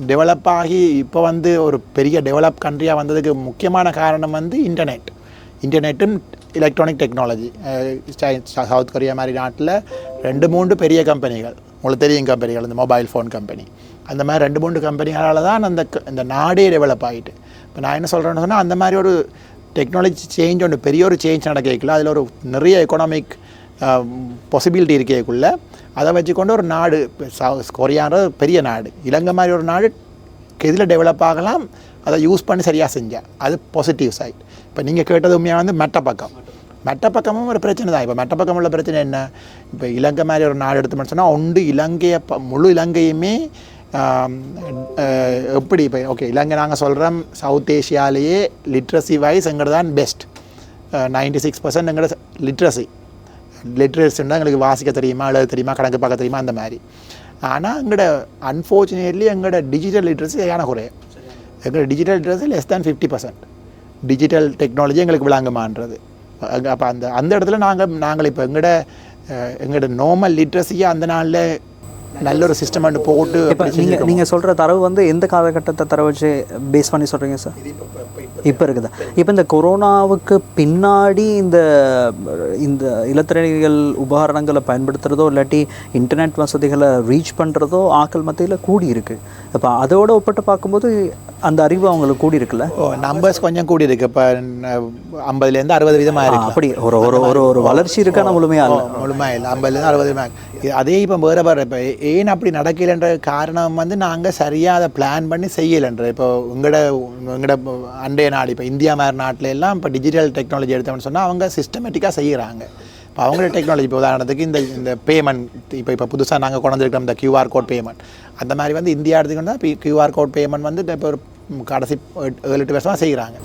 டெவலப் ஆகி இப்போ வந்து ஒரு பெரிய டெவலப் கண்ட்ரியாக வந்ததுக்கு முக்கியமான காரணம் வந்து இன்டர்நெட்டும் எலக்ட்ரானிக் டெக்னாலஜி. சவுத் கொரியா மாதிரி நாட்டில் 2-3 பெரிய கம்பெனிகள், உங்களுக்கு தெரியும் கம்பெனிகள், இந்த மொபைல் ஃபோன் கம்பெனி, அந்த மாதிரி 2-3 கம்பெனிகளால் தான் அந்த நாடே டெவலப் ஆகிட்டு. இப்போ நான் என்ன சொல்கிறேன்னு சொன்னால் அந்த மாதிரி ஒரு டெக்னாலஜி சேஞ்ச் ஒன்று பெரிய ஒரு சேஞ்ச் நடக்கல, அதில் ஒரு நிறைய எக்கனாமிக் பாசிபிலிட்டி இருக்கக்குள்ள அதை வச்சுக்கொண்டு ஒரு நாடு கொரியான்ற பெரிய நாடு, இலங்கை மாதிரி ஒரு நாடு எதில் டெவலப் ஆகலாம் அதை யூஸ் பண்ணி சரியாக செஞ்சேன். அது பாசிட்டிவ் சைட். இப்போ நீங்கள் கேட்டது உண்மையாக வந்து மெட்ட பக்கமும் ஒரு பிரச்சனை தான். இப்போ மெட்ட பக்கம் உள்ள பிரச்சனை என்ன? இப்போ இலங்கை மாதிரி ஒரு நாடு எடுத்தோம்னு சொன்னால் முழு இலங்கையுமே எப்படி இப்போ ஓகே இலங்கை நாங்கள் சொல்கிறோம் சவுத் ஏஷியாலேயே லிட்ரஸி வைஸ் எங்கள்ட தான் பெஸ்ட். 96% எங்களோட லிட்ரஸின்னா எங்களுக்கு வாசிக்க தெரியுமா, எழுத தெரியுமா, கணக்கு பார்க்க தெரியுமா, அந்த மாதிரி. ஆனால் எங்களோட அன்ஃபார்ச்சுனேட்லி எங்களோட டிஜிட்டல் லிட்ரஸி சரியான குறையும். எங்களோட digital literacy less than 50%. Digital technology எங்களுக்கு விளங்குமான்றது. அப்போ அந்த இடத்துல நாங்கள் இப்போ எங்களோட நார்மல் லிட்ரஸியை அந்த நாளில் நல்ல ஒரு சிஸ்டம் போட்டு. இப்போ நீங்கள் சொல்கிற தரவு வந்து எந்த காலகட்டத்தை தரவு வச்சு பேஸ் பண்ணி சொல்கிறீங்க சார்? இப்போ இருக்குதா? இப்போ இந்த கொரோனாவுக்கு பின்னாடி இந்த இலத்திரனியல் உபகரணங்களை பயன்படுத்துகிறதோ இல்லாட்டி இன்டர்நெட் வசதிகளை ரீச் பண்ணுறதோ ஆக்கள் மத்தியில் கூடி இருக்குது. இப்போ அதோடு ஒப்பிட்டு பார்க்கும்போது அந்த அறிவு அவங்களுக்கு கூடி இருக்குல்ல? நம்பர்ஸ் கொஞ்சம் கூடி இருக்கு. இப்போ 50% 60% இருக்கு. அப்படி ஒரு வளர்ச்சி இருக்கான முழுமையாக இல்லை 50% 60%. அதே இப்போ வேறு இப்போ ஏன் அப்படி நடக்கலைன்ற காரணம் வந்து நாங்கள் சரியாக அதை பிளான் பண்ணி செய்யலைன்ற. இப்போ எங்களோட அண்டைய நாடு இப்போ இந்தியா மாதிரி நாட்டில எல்லாம் இப்போ டிஜிட்டல் டெக்னாலஜி எடுத்தோம்னு சொன்னால் அவங்க சிஸ்டமேட்டிக்காக செய்கிறாங்க. இப்போ அவங்களோட டெக்னாலஜி இப்போ உதாரணத்துக்கு இந்த பேமெண்ட் இப்போ புதுசாக நாங்கள் கொண்டு வந்துருக்கோம் இந்த QR கோட் பேமெண்ட். அந்த மாதிரி வந்து இந்தியா எடுத்துக்கிட்டா இப்போ QR கோட் பேமெண்ட் வந்து இப்போ ஒரு கடைசி 7-8 வருஷமாக செய்கிறாங்க.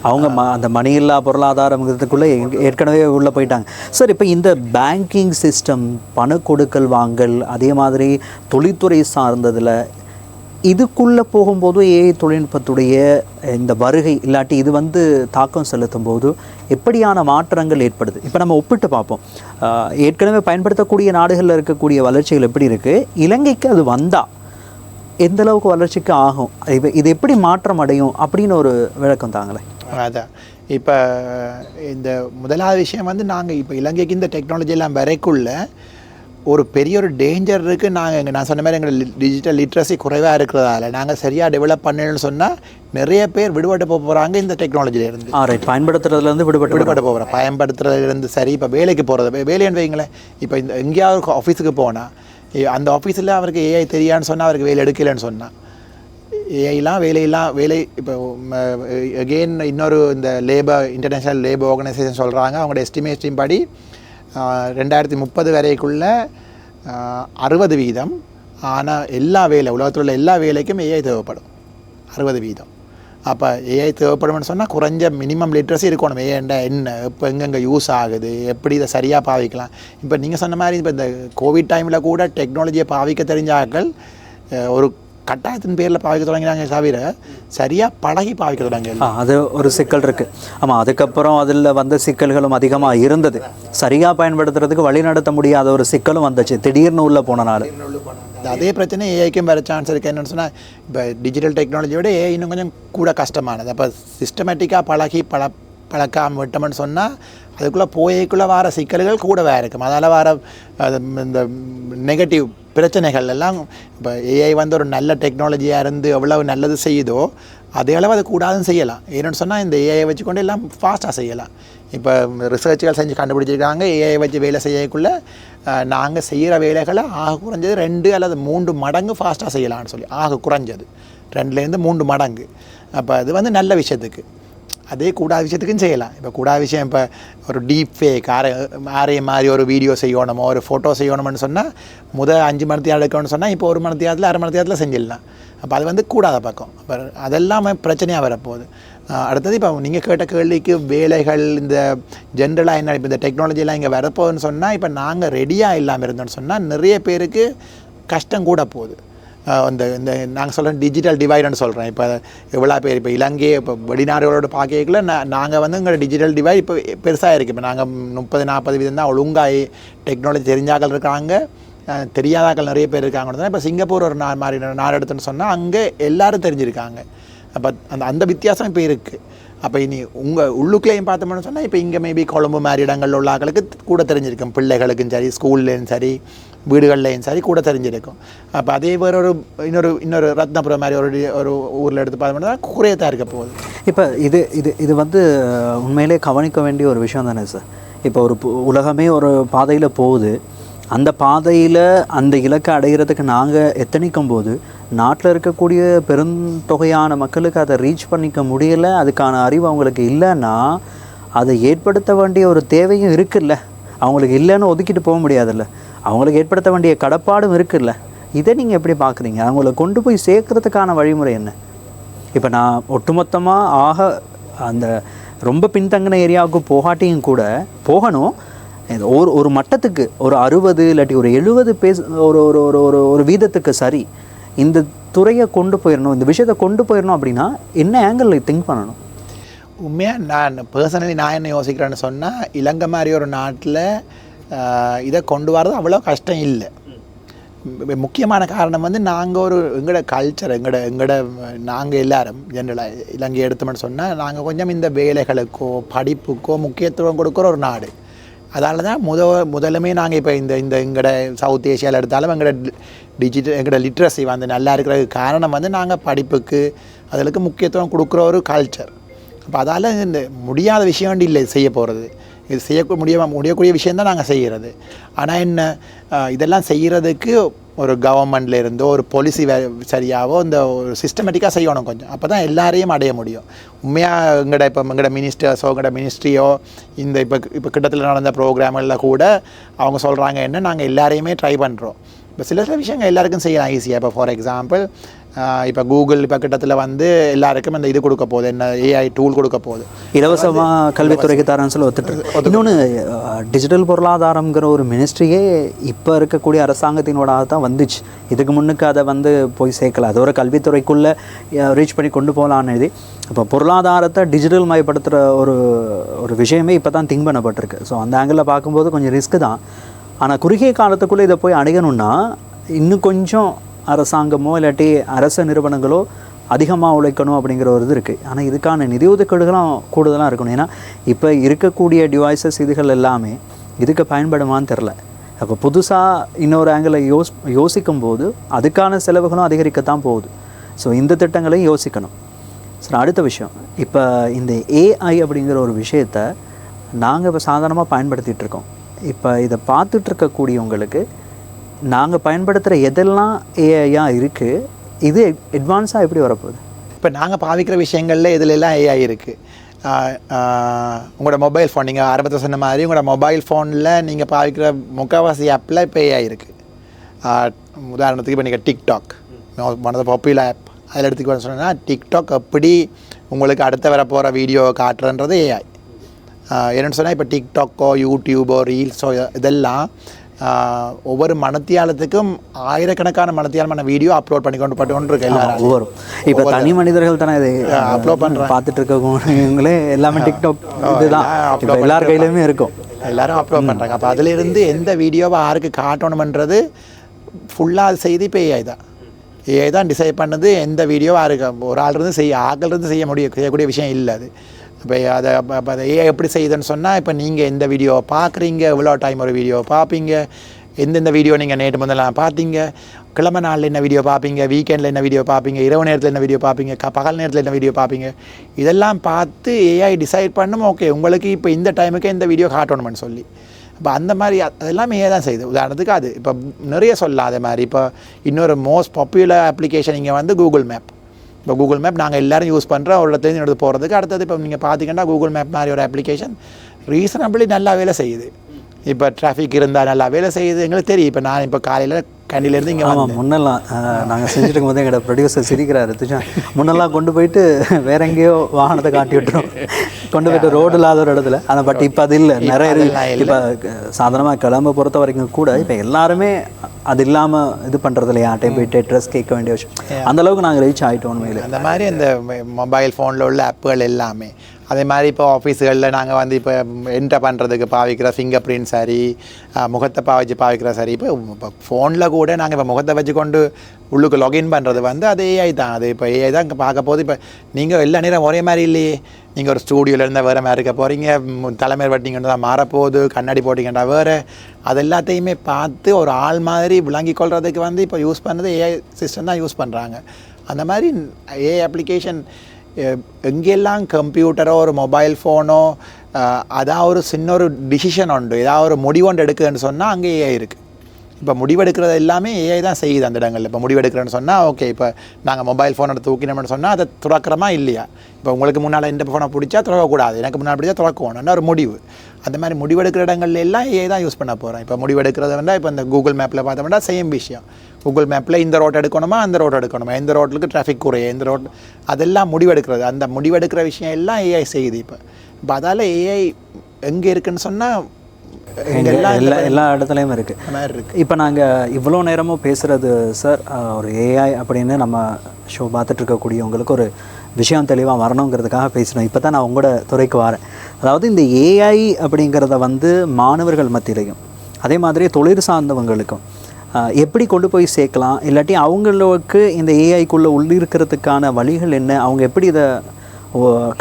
அவங்க அந்த மணி இல்லா பொருளாதாரத்துக்குள்ளே ஏற்கனவே உள்ளே போயிட்டாங்க. சார், இப்போ இந்த பேங்கிங் சிஸ்டம், பண கொடுக்கல் வாங்கல், அதே மாதிரி தொழில்துறை சார்ந்ததில் இதுக்குள்ளே போகும்போது ஏஐ தொழில்நுட்பத்துடைய இந்த வருகை இல்லாட்டி இது வந்து தாக்கம் செலுத்தும் போது எப்படியான மாற்றங்கள் ஏற்படுது? இப்போ நம்ம ஒப்பிட்டு பார்ப்போம். ஏற்கனவே பயன்படுத்தக்கூடிய நாடுகளில் இருக்கக்கூடிய வளர்ச்சிகள் எப்படி இருக்குது, இலங்கைக்கு அது வந்தால் எந்த அளவுக்கு வளர்ச்சிக்கு ஆகும், இது எப்படி மாற்றம் அடையும் அப்படின்னு ஒரு விளக்கம் தாங்களேன். அதான் இப்போ இந்த முதலாவது விஷயம் வந்து நாங்கள் இப்போ இலங்கைக்கு இந்த டெக்னாலஜி எல்லாம் வரைக்குள்ள ஒரு பெரிய ஒரு டேஞ்சர் இருக்குது. நான் சொன்ன மாதிரி எங்கள் டிஜிட்டல் லிட்ரஸி குறைவாக இருக்கிறதால நாங்கள் சரியாக டெவலப் பண்ணணும்னு சொன்னால் நிறைய பேர் விடுபட்டு போகிறாங்க இந்த டெக்னாலஜிலேருந்து. பயன்படுத்துறதுலேருந்து விடுபட்டு போகிறோம். பயன்படுத்துறதுலேருந்து சரி இப்போ வேலைக்கு போகிறது வேலைன்னு வைங்களேன். இப்போ இந்த எங்கேயாவது ஆஃபீஸுக்கு போனால் அந்த ஆஃபீஸில் அவருக்கு ஏஐ தெரியான்னு சொன்னால் அவருக்கு வேலை எடுக்கலைன்னு சொன்னால் வேலை இப்போ அகெயின் இன்னொரு இந்த இன்டர்நேஷ்னல் லேபர் ஆர்கனைசேஷன் சொல்கிறாங்க அவங்களோட எஸ்டிமேஷன் படி 2030 வரைக்குள்ள 60%. ஆனால் உலகத்தில் உள்ள எல்லா வேலைக்கும் ஏஐ தேவைப்படும் 60%. அப்போ ஏஐ தேவைப்படும்னு சொன்னால் குறைஞ்ச மினிமம் லிட்ரஸி இருக்கணும். ஏன்டா என்ன, இப்போ எங்கெங்கே யூஸ் ஆகுது, எப்படி இதை சரியாக பாவிக்கலாம். இப்போ நீங்கள் சொன்ன மாதிரி இப்போ இந்த கோவிட் டைமில் கூட டெக்னாலஜியை பாவிக்க தெரிஞ்சாக்கள் ஒரு கட்டாயத்தின் பேரில் பாவிக்க தொடங்கினாங்க தவிர சரியாக பழகி பாவிக்க தொடங்க. அது ஒரு சிக்கல் இருக்குது. ஆமாம், அதுக்கப்புறம் அதில் வந்த சிக்கல்களும் அதிகமாக இருந்தது. சரியாக பயன்படுத்துறதுக்கு வழி நடத்த முடியாத ஒரு சிக்கலும் வந்துச்சு திடீர்னு உள்ளே போனனால. அதே பிரச்சனை ஏஐக்கும் வர சான்ஸ் இருக்குது. என்னென்னு சொன்னால் இப்போ டிஜிட்டல் டெக்னாலஜியோட ஏஐ இன்னும் கொஞ்சம் கூட கஷ்டமானது. அப்போ சிஸ்டமேட்டிக்காக பழக்காமல் விட்டோம்னு சொன்னால் அதுக்குள்ளே போய்க்குள்ளே வர சிக்கல்கள் கூடவே இருக்கும். அதால் வர இந்த நெகட்டிவ் பிரச்சனைகள் எல்லாம் இப்போ ஏஐ வந்து ஒரு நல்ல டெக்னாலஜியாக இருந்து எவ்வளவு நல்லது செய்யுதோ அதே அளவு அது கூடாதுன்னு செய்யலாம். ஏன்னு சொன்னால் இந்த ஏஐ வச்சுக்கொண்டு எல்லாம் ஃபாஸ்ட்டாக செய்யலாம். இப்போ ரிசர்ச்சுகள் செஞ்சு கண்டுபிடிச்சிருக்காங்க, ஏஐ வச்சு வேலை செய்யக்குள்ளே நாங்கள் செய்கிற வேலைகளை ஆக குறைஞ்சது 2 அல்லது 3 மடங்கு ஃபாஸ்ட்டாக செய்யலாம்னு சொல்லி. ஆக குறைஞ்சது 2லேருந்து 3 மடங்கு. அப்போ அது வந்து நல்ல விஷயத்துக்கு. அதே கூடாத விஷயத்துக்கும் செய்யலாம். இப்போ கூடாத விஷயம், இப்போ ஒரு டீப் ஃபேக் ஆரைய மாதிரி ஒரு வீடியோ செய்யணுமோ ஒரு ஃபோட்டோ செய்யணும்னு சொன்னால் 5 மணி நேரம் எடுக்கணும்னு சொன்னால் இப்போ 1 மணி நேரத்தில் 1/2 மணி நேரத்தில் செஞ்சிடலாம். அப்போ அது வந்து கூடாத பக்கம். அப்போ அதெல்லாமே பிரச்சனையாக வரப்போகுது. அடுத்தது இப்போ நீங்கள் கேட்ட கேள்விக்கு வேலைகள் இந்த ஜென்ரலாக என்ன இப்போ இந்த டெக்னாலஜிலாம் இங்கே வரப்போகுதுன்னு சொன்னால், இப்போ நாங்கள் ரெடியாக இல்லாமல் இருந்தோம்னு சொன்னால் நிறைய பேருக்கு கஷ்டம் கூட போகுது. இந்த நாங்கள் சொல்கிறோம் டிஜிட்டல் டிவைடுன்னு சொல்கிறேன். இப்போ எவ்வளோ பேர் இப்போ இலங்கை இப்போ வெளிநாடுகளோட பார்க்கல நாங்கள் வந்து எங்களோட டிஜிட்டல் டிவைட் இப்போ பெருசாக இருக்குது. இப்போ நாங்கள் 30-40% தான் ஒழுங்காக டெக்னாலஜி தெரிஞ்சாக்கள் இருக்காங்க, தெரியாதாக்கள் நிறைய பேர் இருக்காங்க. இப்போ சிங்கப்பூர் ஒரு மாதிரி நாடு எடுத்துன்னு சொன்னால் அங்கே எல்லோரும் தெரிஞ்சிருக்காங்க. அப்போ அந்த வித்தியாசம் இப்போ இருக்குது. அப்போ இனி உங்கள் உள்ளுக்குள்ளேயும் பார்த்தோம்னு சொன்னால் இப்போ இங்கே மேபி கொழும்பு மாதிரி இடங்களில் உள்ள ஆக்களுக்கு கூட தெரிஞ்சிருக்கும், பிள்ளைகளுக்கும் சரி ஸ்கூல்லேயும் சரி வீடுகள்லேயும் சரி கூட தெரிஞ்சிருக்கும். அப்போ அதே வேறு இன்னொரு ரத்னபுரம் மாதிரி ஒரு ஊரில் எடுத்து பார்த்தோம்னா குறையத்தான் இருக்க போகுது. இப்போ இது வந்து உண்மையிலே கவனிக்க வேண்டிய ஒரு விஷயம் தானே சார். இப்போ ஒரு உலகமே ஒரு பாதையில் போகுது, அந்த பாதையில் அந்த இலக்கை அடைகிறதுக்கு நாங்கள் எத்தனிக்கும் போது நாட்டில் இருக்கக்கூடிய பெருந்தொகையான மக்களுக்கு அதை ரீச் பண்ணிக்க முடியலை, அதுக்கான அறிவு அவங்களுக்கு இல்லைன்னா அதை ஏற்படுத்த வேண்டிய ஒரு தேவையும் இருக்குல்ல. அவங்களுக்கு இல்லைன்னு ஒதுக்கிட்டு போக முடியாதுல்ல, அவங்களுக்கு ஏற்படுத்த வேண்டிய கடப்பாடும் இருக்குல்ல. இதை நீங்கள் எப்படி பார்க்குறீங்க? அவங்கள கொண்டு போய் சேர்க்கறதுக்கான வழிமுறை என்ன? இப்போ நான் ஒட்டுமொத்தமாக அந்த ரொம்ப பின்தங்கின ஏரியாவுக்கு போகாட்டியும் கூட போகணும், ஒரு மட்டத்துக்கு ஒரு 60 இல்லாட்டி ஒரு 70 ஒரு ஒரு ஒரு ஒரு வீதத்துக்கு சரி இந்த துறையை கொண்டு போயிடணும், இந்த விஷயத்தை கொண்டு போயிடணும் அப்படின்னா என்ன ஆங்கிளில் திங்க் பண்ணணும்? உண்மையாக நான் பர்சனலி நான் என்ன யோசிக்கிறேன்னு சொன்னால், இலங்கை மாதிரி ஒரு நாட்டில் இதை கொண்டு வரது அவ்வளோ கஷ்டம் இல்லை. முக்கியமான காரணம் வந்து நாங்கள் எங்களோட கல்ச்சர் நாங்கள் எல்லாரும் ஜென்ரலாக இலங்கை எடுத்தோம்னு சொன்னால் நாங்கள் கொஞ்சம் இந்த வேலைகளுக்கோ படிப்புக்கோ முக்கியத்துவம் கொடுக்குற ஒரு நாடு. அதனால தான் முதலுமே நாங்கள் இப்போ இந்த எங்களோட சவுத் ஏஷியாவில் எடுத்தாலும் எங்களோட லிட்ரஸி வந்து நல்லா இருக்கிறதுக்கு காரணம் வந்து நாங்கள் படிப்புக்கு அதுக்கு முக்கியத்துவம் கொடுக்குற ஒரு கல்ச்சர். அப்போ அதால் இந்த முடியாத விஷயம் இல்லை செய்ய போகிறது, இது முடியக்கூடிய விஷயந்தான் நாங்கள் செய்கிறது. ஆனால் என்ன இதெல்லாம் செய்கிறதுக்கு ஒரு கவர்மெண்ட்ல இருந்தோ ஒரு பாலிசி சரியாகவோ இந்த ஒரு சிஸ்டமேட்டிக்காக செய்யணும் கொஞ்சம். அப்போ தான் எல்லாரையும் அடைய முடியும். உண்மையாக எங்களோட மினிஸ்டர்ஸோ எங்களோட மினிஸ்ட்ரியோ இப்போ கிட்டத்தில் நடந்த ப்ரோக்ராம்களில் கூட அவங்க சொல்கிறாங்க என்ன, நாங்கள் எல்லாரையுமே ட்ரை பண்ணுறோம். இப்போ சில விஷயங்கள் எல்லாருக்கும் செய்யலாம் ஈஸியாக. இப்போ ஃபார் எக்ஸாம்பிள் இப்போ கூகுள் இப்போ கிட்டத்தில் வந்து எல்லாருக்கும் இந்த இது கொடுக்க போகுது, என்ன ஏஐ டூல் கொடுக்க போகுது, இலவசமாக கல்வித்துறைக்கு தரேன்னு சொல்லி ஒத்துட்டு. இன்னொன்று டிஜிட்டல் பொருளாதாரங்கிற ஒரு மினிஸ்ட்ரியே இப்போ இருக்கக்கூடிய அரசாங்கத்தினோட தான் வந்துச்சு. இதுக்கு முன்னுக்கு அதை வந்து போய் சேர்க்கல, அது ஒரு கல்வித்துறைக்குள்ளே ரீச் பண்ணி கொண்டு போகலான்னு எழுதி இப்போ பொருளாதாரத்தை டிஜிட்டல் மயப்படுத்துகிற ஒரு விஷயமே இப்போ தான் திங்க் பண்ணப்பட்டிருக்கு. ஸோ அந்த ஆங்கிளில் பார்க்கும்போது கொஞ்சம் ரிஸ்க்கு தான். ஆனால் குறுகிய காலத்துக்குள்ளே இதை போய் அடையணும்னா இன்னும் கொஞ்சம் அரசாங்கமோ இல்லாட்டி அரசு நிறுவனங்களோ அதிகமாக உழைக்கணும் அப்படிங்கிற ஒரு இது இருக்குது. ஆனால் இதுக்கான நிதி ஒதுக்கீடுகளும் கூடுதலாக இருக்கணும். ஏன்னா இப்போ இருக்கக்கூடிய டிவைசஸ் இதுகள் எல்லாமே இதுக்கு பயன்படுமான்னு தெரில. அப்போ புதுசாக இன்னொரு ஆங்கிளில் யோசிக்கும் போது அதுக்கான செலவுகளும் அதிகரிக்கத்தான் போகுது. ஸோ இந்த திட்டங்களையும் யோசிக்கணும். சரி, அடுத்த விஷயம், இப்போ இந்த ஏஐ அப்படிங்கிற ஒரு விஷயத்தை நாங்கள் இப்போ சாதாரணமாக பயன்படுத்திகிட்ருக்கோம். இப்போ இதை பார்த்துட்ருக்கக்கூடியவங்களுக்கு நாங்கள் பயன்படுத்துகிற எதெல்லாம் ஏஐயாக இருக்குது, இது அட்வான்ஸாக எப்படி வரப்போகுது? இப்போ நாங்கள் பாவிக்கிற விஷயங்களில் இதிலெல்லாம் ஏஐ இருக்குது. உங்களோட மொபைல் ஃபோன், நீங்கள் ஆரம்பத்தில் சொன்ன மாதிரி உங்களோட மொபைல் ஃபோனில் நீங்கள் பாவிக்கிற முக்கால்வாசி ஆப்பில் இப்போ ஏஐ இருக்குது. உதாரணத்துக்கு இப்போ நீங்கள் TikTok one of the popular app, அதில் எடுத்துக்க சொன்னால் டிக்டாக் எப்படி உங்களுக்கு அடுத்த வர போகிற வீடியோ காட்டுறன்றது ஏஐ. என்னென்னு சொன்னால் இப்போ டிக்டாக்கோ யூடியூபோ ரீல்ஸோ இதெல்லாம் ஒவ்வொரு மனத்தியாலத்துக்கும் ஆயிரக்கணக்கான மனத்தியாலமான வீடியோ அப்லோட் பண்ணி கொண்டு இருக்கு எல்லாரும். ஒவ்வொரு இப்போ தனி மனிதர்கள் தானே இதை அப்லோட் பண்ணுறாங்க, பார்த்துட்டு இருக்கவங்களே எல்லாமே டிக்டாக் இதுதான் இப்போ எல்லார் கையிலுமே இருக்கும், எல்லாரும் அப்லோட் பண்ணுறாங்க. அப்போ அதிலிருந்து எந்த வீடியோவை யாருக்கு காட்டணுமன்றது ஃபுல்லாக செய்து இப்போ ஏஐ தான் டிசைட் பண்ணது. எந்த வீடியோவாக யாருக்கு ஒரு ஆள்லேருந்து ஆக்கிலிருந்து செய்யக்கூடிய விஷயம் இல்லை அது. இப்போ அதை ஏஐ எப்படி செய்யுதுன்னு சொன்னால், இப்போ நீங்கள் எந்த வீடியோவை பார்க்குறீங்க, எவ்வளோ டைம் ஒரு வீடியோவை பார்ப்பீங்க, எந்தெந்த வீடியோ நீங்கள் நேற்று முதல்லாம் பார்த்தீங்க, கிழமை நாளில் என்ன வீடியோ பார்ப்பீங்க, வீக்கெண்டில் என்ன வீடியோ பார்ப்பீங்க, இரவு நேரத்தில் என்ன வீடியோ பார்ப்பீங்க, பகல் நேரத்தில் என்ன வீடியோ பார்ப்பீங்க, இதெல்லாம் பார்த்து ஏஐ டிசைட் பண்ணும் ஓகே உங்களுக்கு இப்போ இந்த டைமுக்கு இந்த வீடியோ காட்டணும்னு சொல்லி. இப்போ அந்த மாதிரி அதெல்லாம் ஏஐ தான் செய்யுது. உதாரணத்துக்கு அது இப்போ நிறைய சொல்லலாம். அதே மாதிரி இப்போ இன்னொரு மோஸ்ட் பாப்புலர் அப்ளிகேஷன் இங்கே வந்து கூகுள் மேப். இப்போ கூகுள் மேப் நாங்கள் எல்லோரும் யூஸ் பண்ணுறோம் ஒரு இடத்துலேருந்து எடுத்து போகிறதுக்கு. அடுத்தது இப்போ நீங்கள் பார்த்தீங்கன்னா கூகுள் மேப் மாதிரி ஒரு அப்ளிகேஷன் ரீசனபிளி நல்லா வேலை செய்யுது. இப்போ டிராஃபிக் இருந்தால் நல்லா வேலை செய்யுது. எங்களுக்கு தெரியும். இப்போ நான் இப்போ காலையில் கண்டிலேருந்து இங்கே வந்து முன்னெல்லாம் நாங்கள் செஞ்சுட்டு இருக்கும்போது எங்களோட ப்ரொடியூசர் சிரிக்கிறாரு துஜா, முன்னெல்லாம் கொண்டு போயிட்டு வேற எங்கேயோ வாகனத்தை காட்டி விட்டுரும், கொண்டு போயிட்டு ரோடு இல்லாத ஒரு இடத்துல. ஆனால் பட் இப்போ அது இல்லை, நிறைய இப்போ சாதாரணமாக கிளம்ப பொறுத்த வரைக்கும் கூட இப்போ எல்லாருமே அது இல்லாமல் இது பண்ணுறது இல்லையா, யார்ட்டையும் போயிட்டு ட்ரெஸ் கேட்க வேண்டிய விஷயம். அந்தளவுக்கு நாங்கள் ரீச் ஆகிட்டோம் உண்மையில். அந்த மாதிரி இந்த மொபைல் ஃபோனில் உள்ள ஆப்புகள் எல்லாமே அதே மாதிரி இப்போ ஆஃபீஸுகளில் நாங்கள் வந்து இப்போ என்டர் பண்ணுறதுக்கு பாவிக்கிற ஃபிங்கர் பிரிண்ட் சரி, முகத்தை பாவிக்கிற சரி. இப்போ ஃபோனில் கூட நாங்கள் இப்போ முகத்தை வச்சு கொண்டு உள்ளுக்கு லாகின் பண்ணுறது வந்து அது ஏஐ தான். அது இப்போ ஏஐ தான் இங்கே பார்க்க போது. இப்போ நீங்கள் எல்லா நேரம் ஒரே மாதிரி இல்லையே, நீங்கள் ஒரு ஸ்டூடியோவில் இருந்தால் வேறு மாதிரி இருக்க போகிறீங்க, தலைமையில் வட்டிங்கன்னா தான் மாறப்போகுது, கண்ணாடி போட்டிங்கன்னா வேறு. அது எல்லாத்தையுமே பார்த்து ஒரு ஆள் மாதிரி விளங்கி கொள்றதுக்கு வந்து இப்போ யூஸ் பண்ணுறது ஏஐ சிஸ்டம் தான் யூஸ் பண்ணுறாங்க. அந்த மாதிரி ஏஐ அப்ளிகேஷன் எங்கெல்லாம் கம்ப்யூட்டரோ ஒரு மொபைல் ஃபோனோ அதான் ஒரு சின்ன ஒரு டிசிஷன் உண்டு, ஏதாவது ஒரு முடிவொன்று எடுக்குதுன்னு சொன்னால் அங்கே ஏஐ இருக்குது. இப்போ முடிவெடுக்கிறது எல்லாமே ஏஐ தான் செய்யுது அந்த இடங்களில். இப்போ முடிவெடுக்கிறேன்னு சொன்னால் ஓகே, இப்போ நாங்கள் மொபைல் ஃபோனை தூக்கினோம்னு சொன்னால் அதை துறக்கிறோமா இல்லையா. இப்போ உங்களுக்கு முன்னால் இந்த ஃபோனை பிடிச்சா துறக்கக்கூடாது, எனக்கு முன்னால் பிடிச்சா துறக்கணும் ஒரு முடிவு. அந்த மாதிரி முடிவெடுக்கிற இடங்கள்ல எல்லாம் ஏஐ தான் யூஸ் பண்ண போகிறோம். இப்போ முடிவெடுக்கிறது வந்து இப்போ இந்த கூகுள் மேப்பில் பார்த்தோம்னா சேம் விஷயம். கூகுள் மேப்பில் இந்த ரோட் எடுக்கணுமா அந்த ரோட் எடுக்கணுமா, எந்த ரோட்டுக்கு டிராஃபிக் குறைய, எந்த ரோட், அதெல்லாம் முடிவெடுக்கிறது. அந்த முடிவெடுக்கிற விஷயம் எல்லாம் ஏஐ செய்யுது. இப்போ அதால் ஏஐ எங்கே இருக்குதுன்னு சொன்னால் எல்லா இடத்துலையும் இருக்குது. இப்போ நாங்கள் இவ்வளோ நேரமும் பேசுகிறது சார், ஒரு ஏஐ அப்படின்னு நம்ம ஷோ பார்த்துட்டு இருக்கக்கூடியவங்களுக்கு ஒரு விஷயம் தெளிவாக வரணுங்கிறதுக்காக பேசணும். இப்போ தான் நான் உங்களோட துறைக்கு வரேன். அதாவது இந்த ஏஐ அப்படிங்கிறத வந்து மாணவர்கள் மத்தியிலையும் அதே மாதிரி தொழில் சார்ந்தவங்களுக்கும் எப்படி கொண்டு போய் சேர்க்கலாம், இல்லாட்டி அவங்களுக்கு இந்த ஏஐக்குள்ளே உள்ளிருக்கிறதுக்கான வழிகள் என்ன, அவங்க எப்படி இதை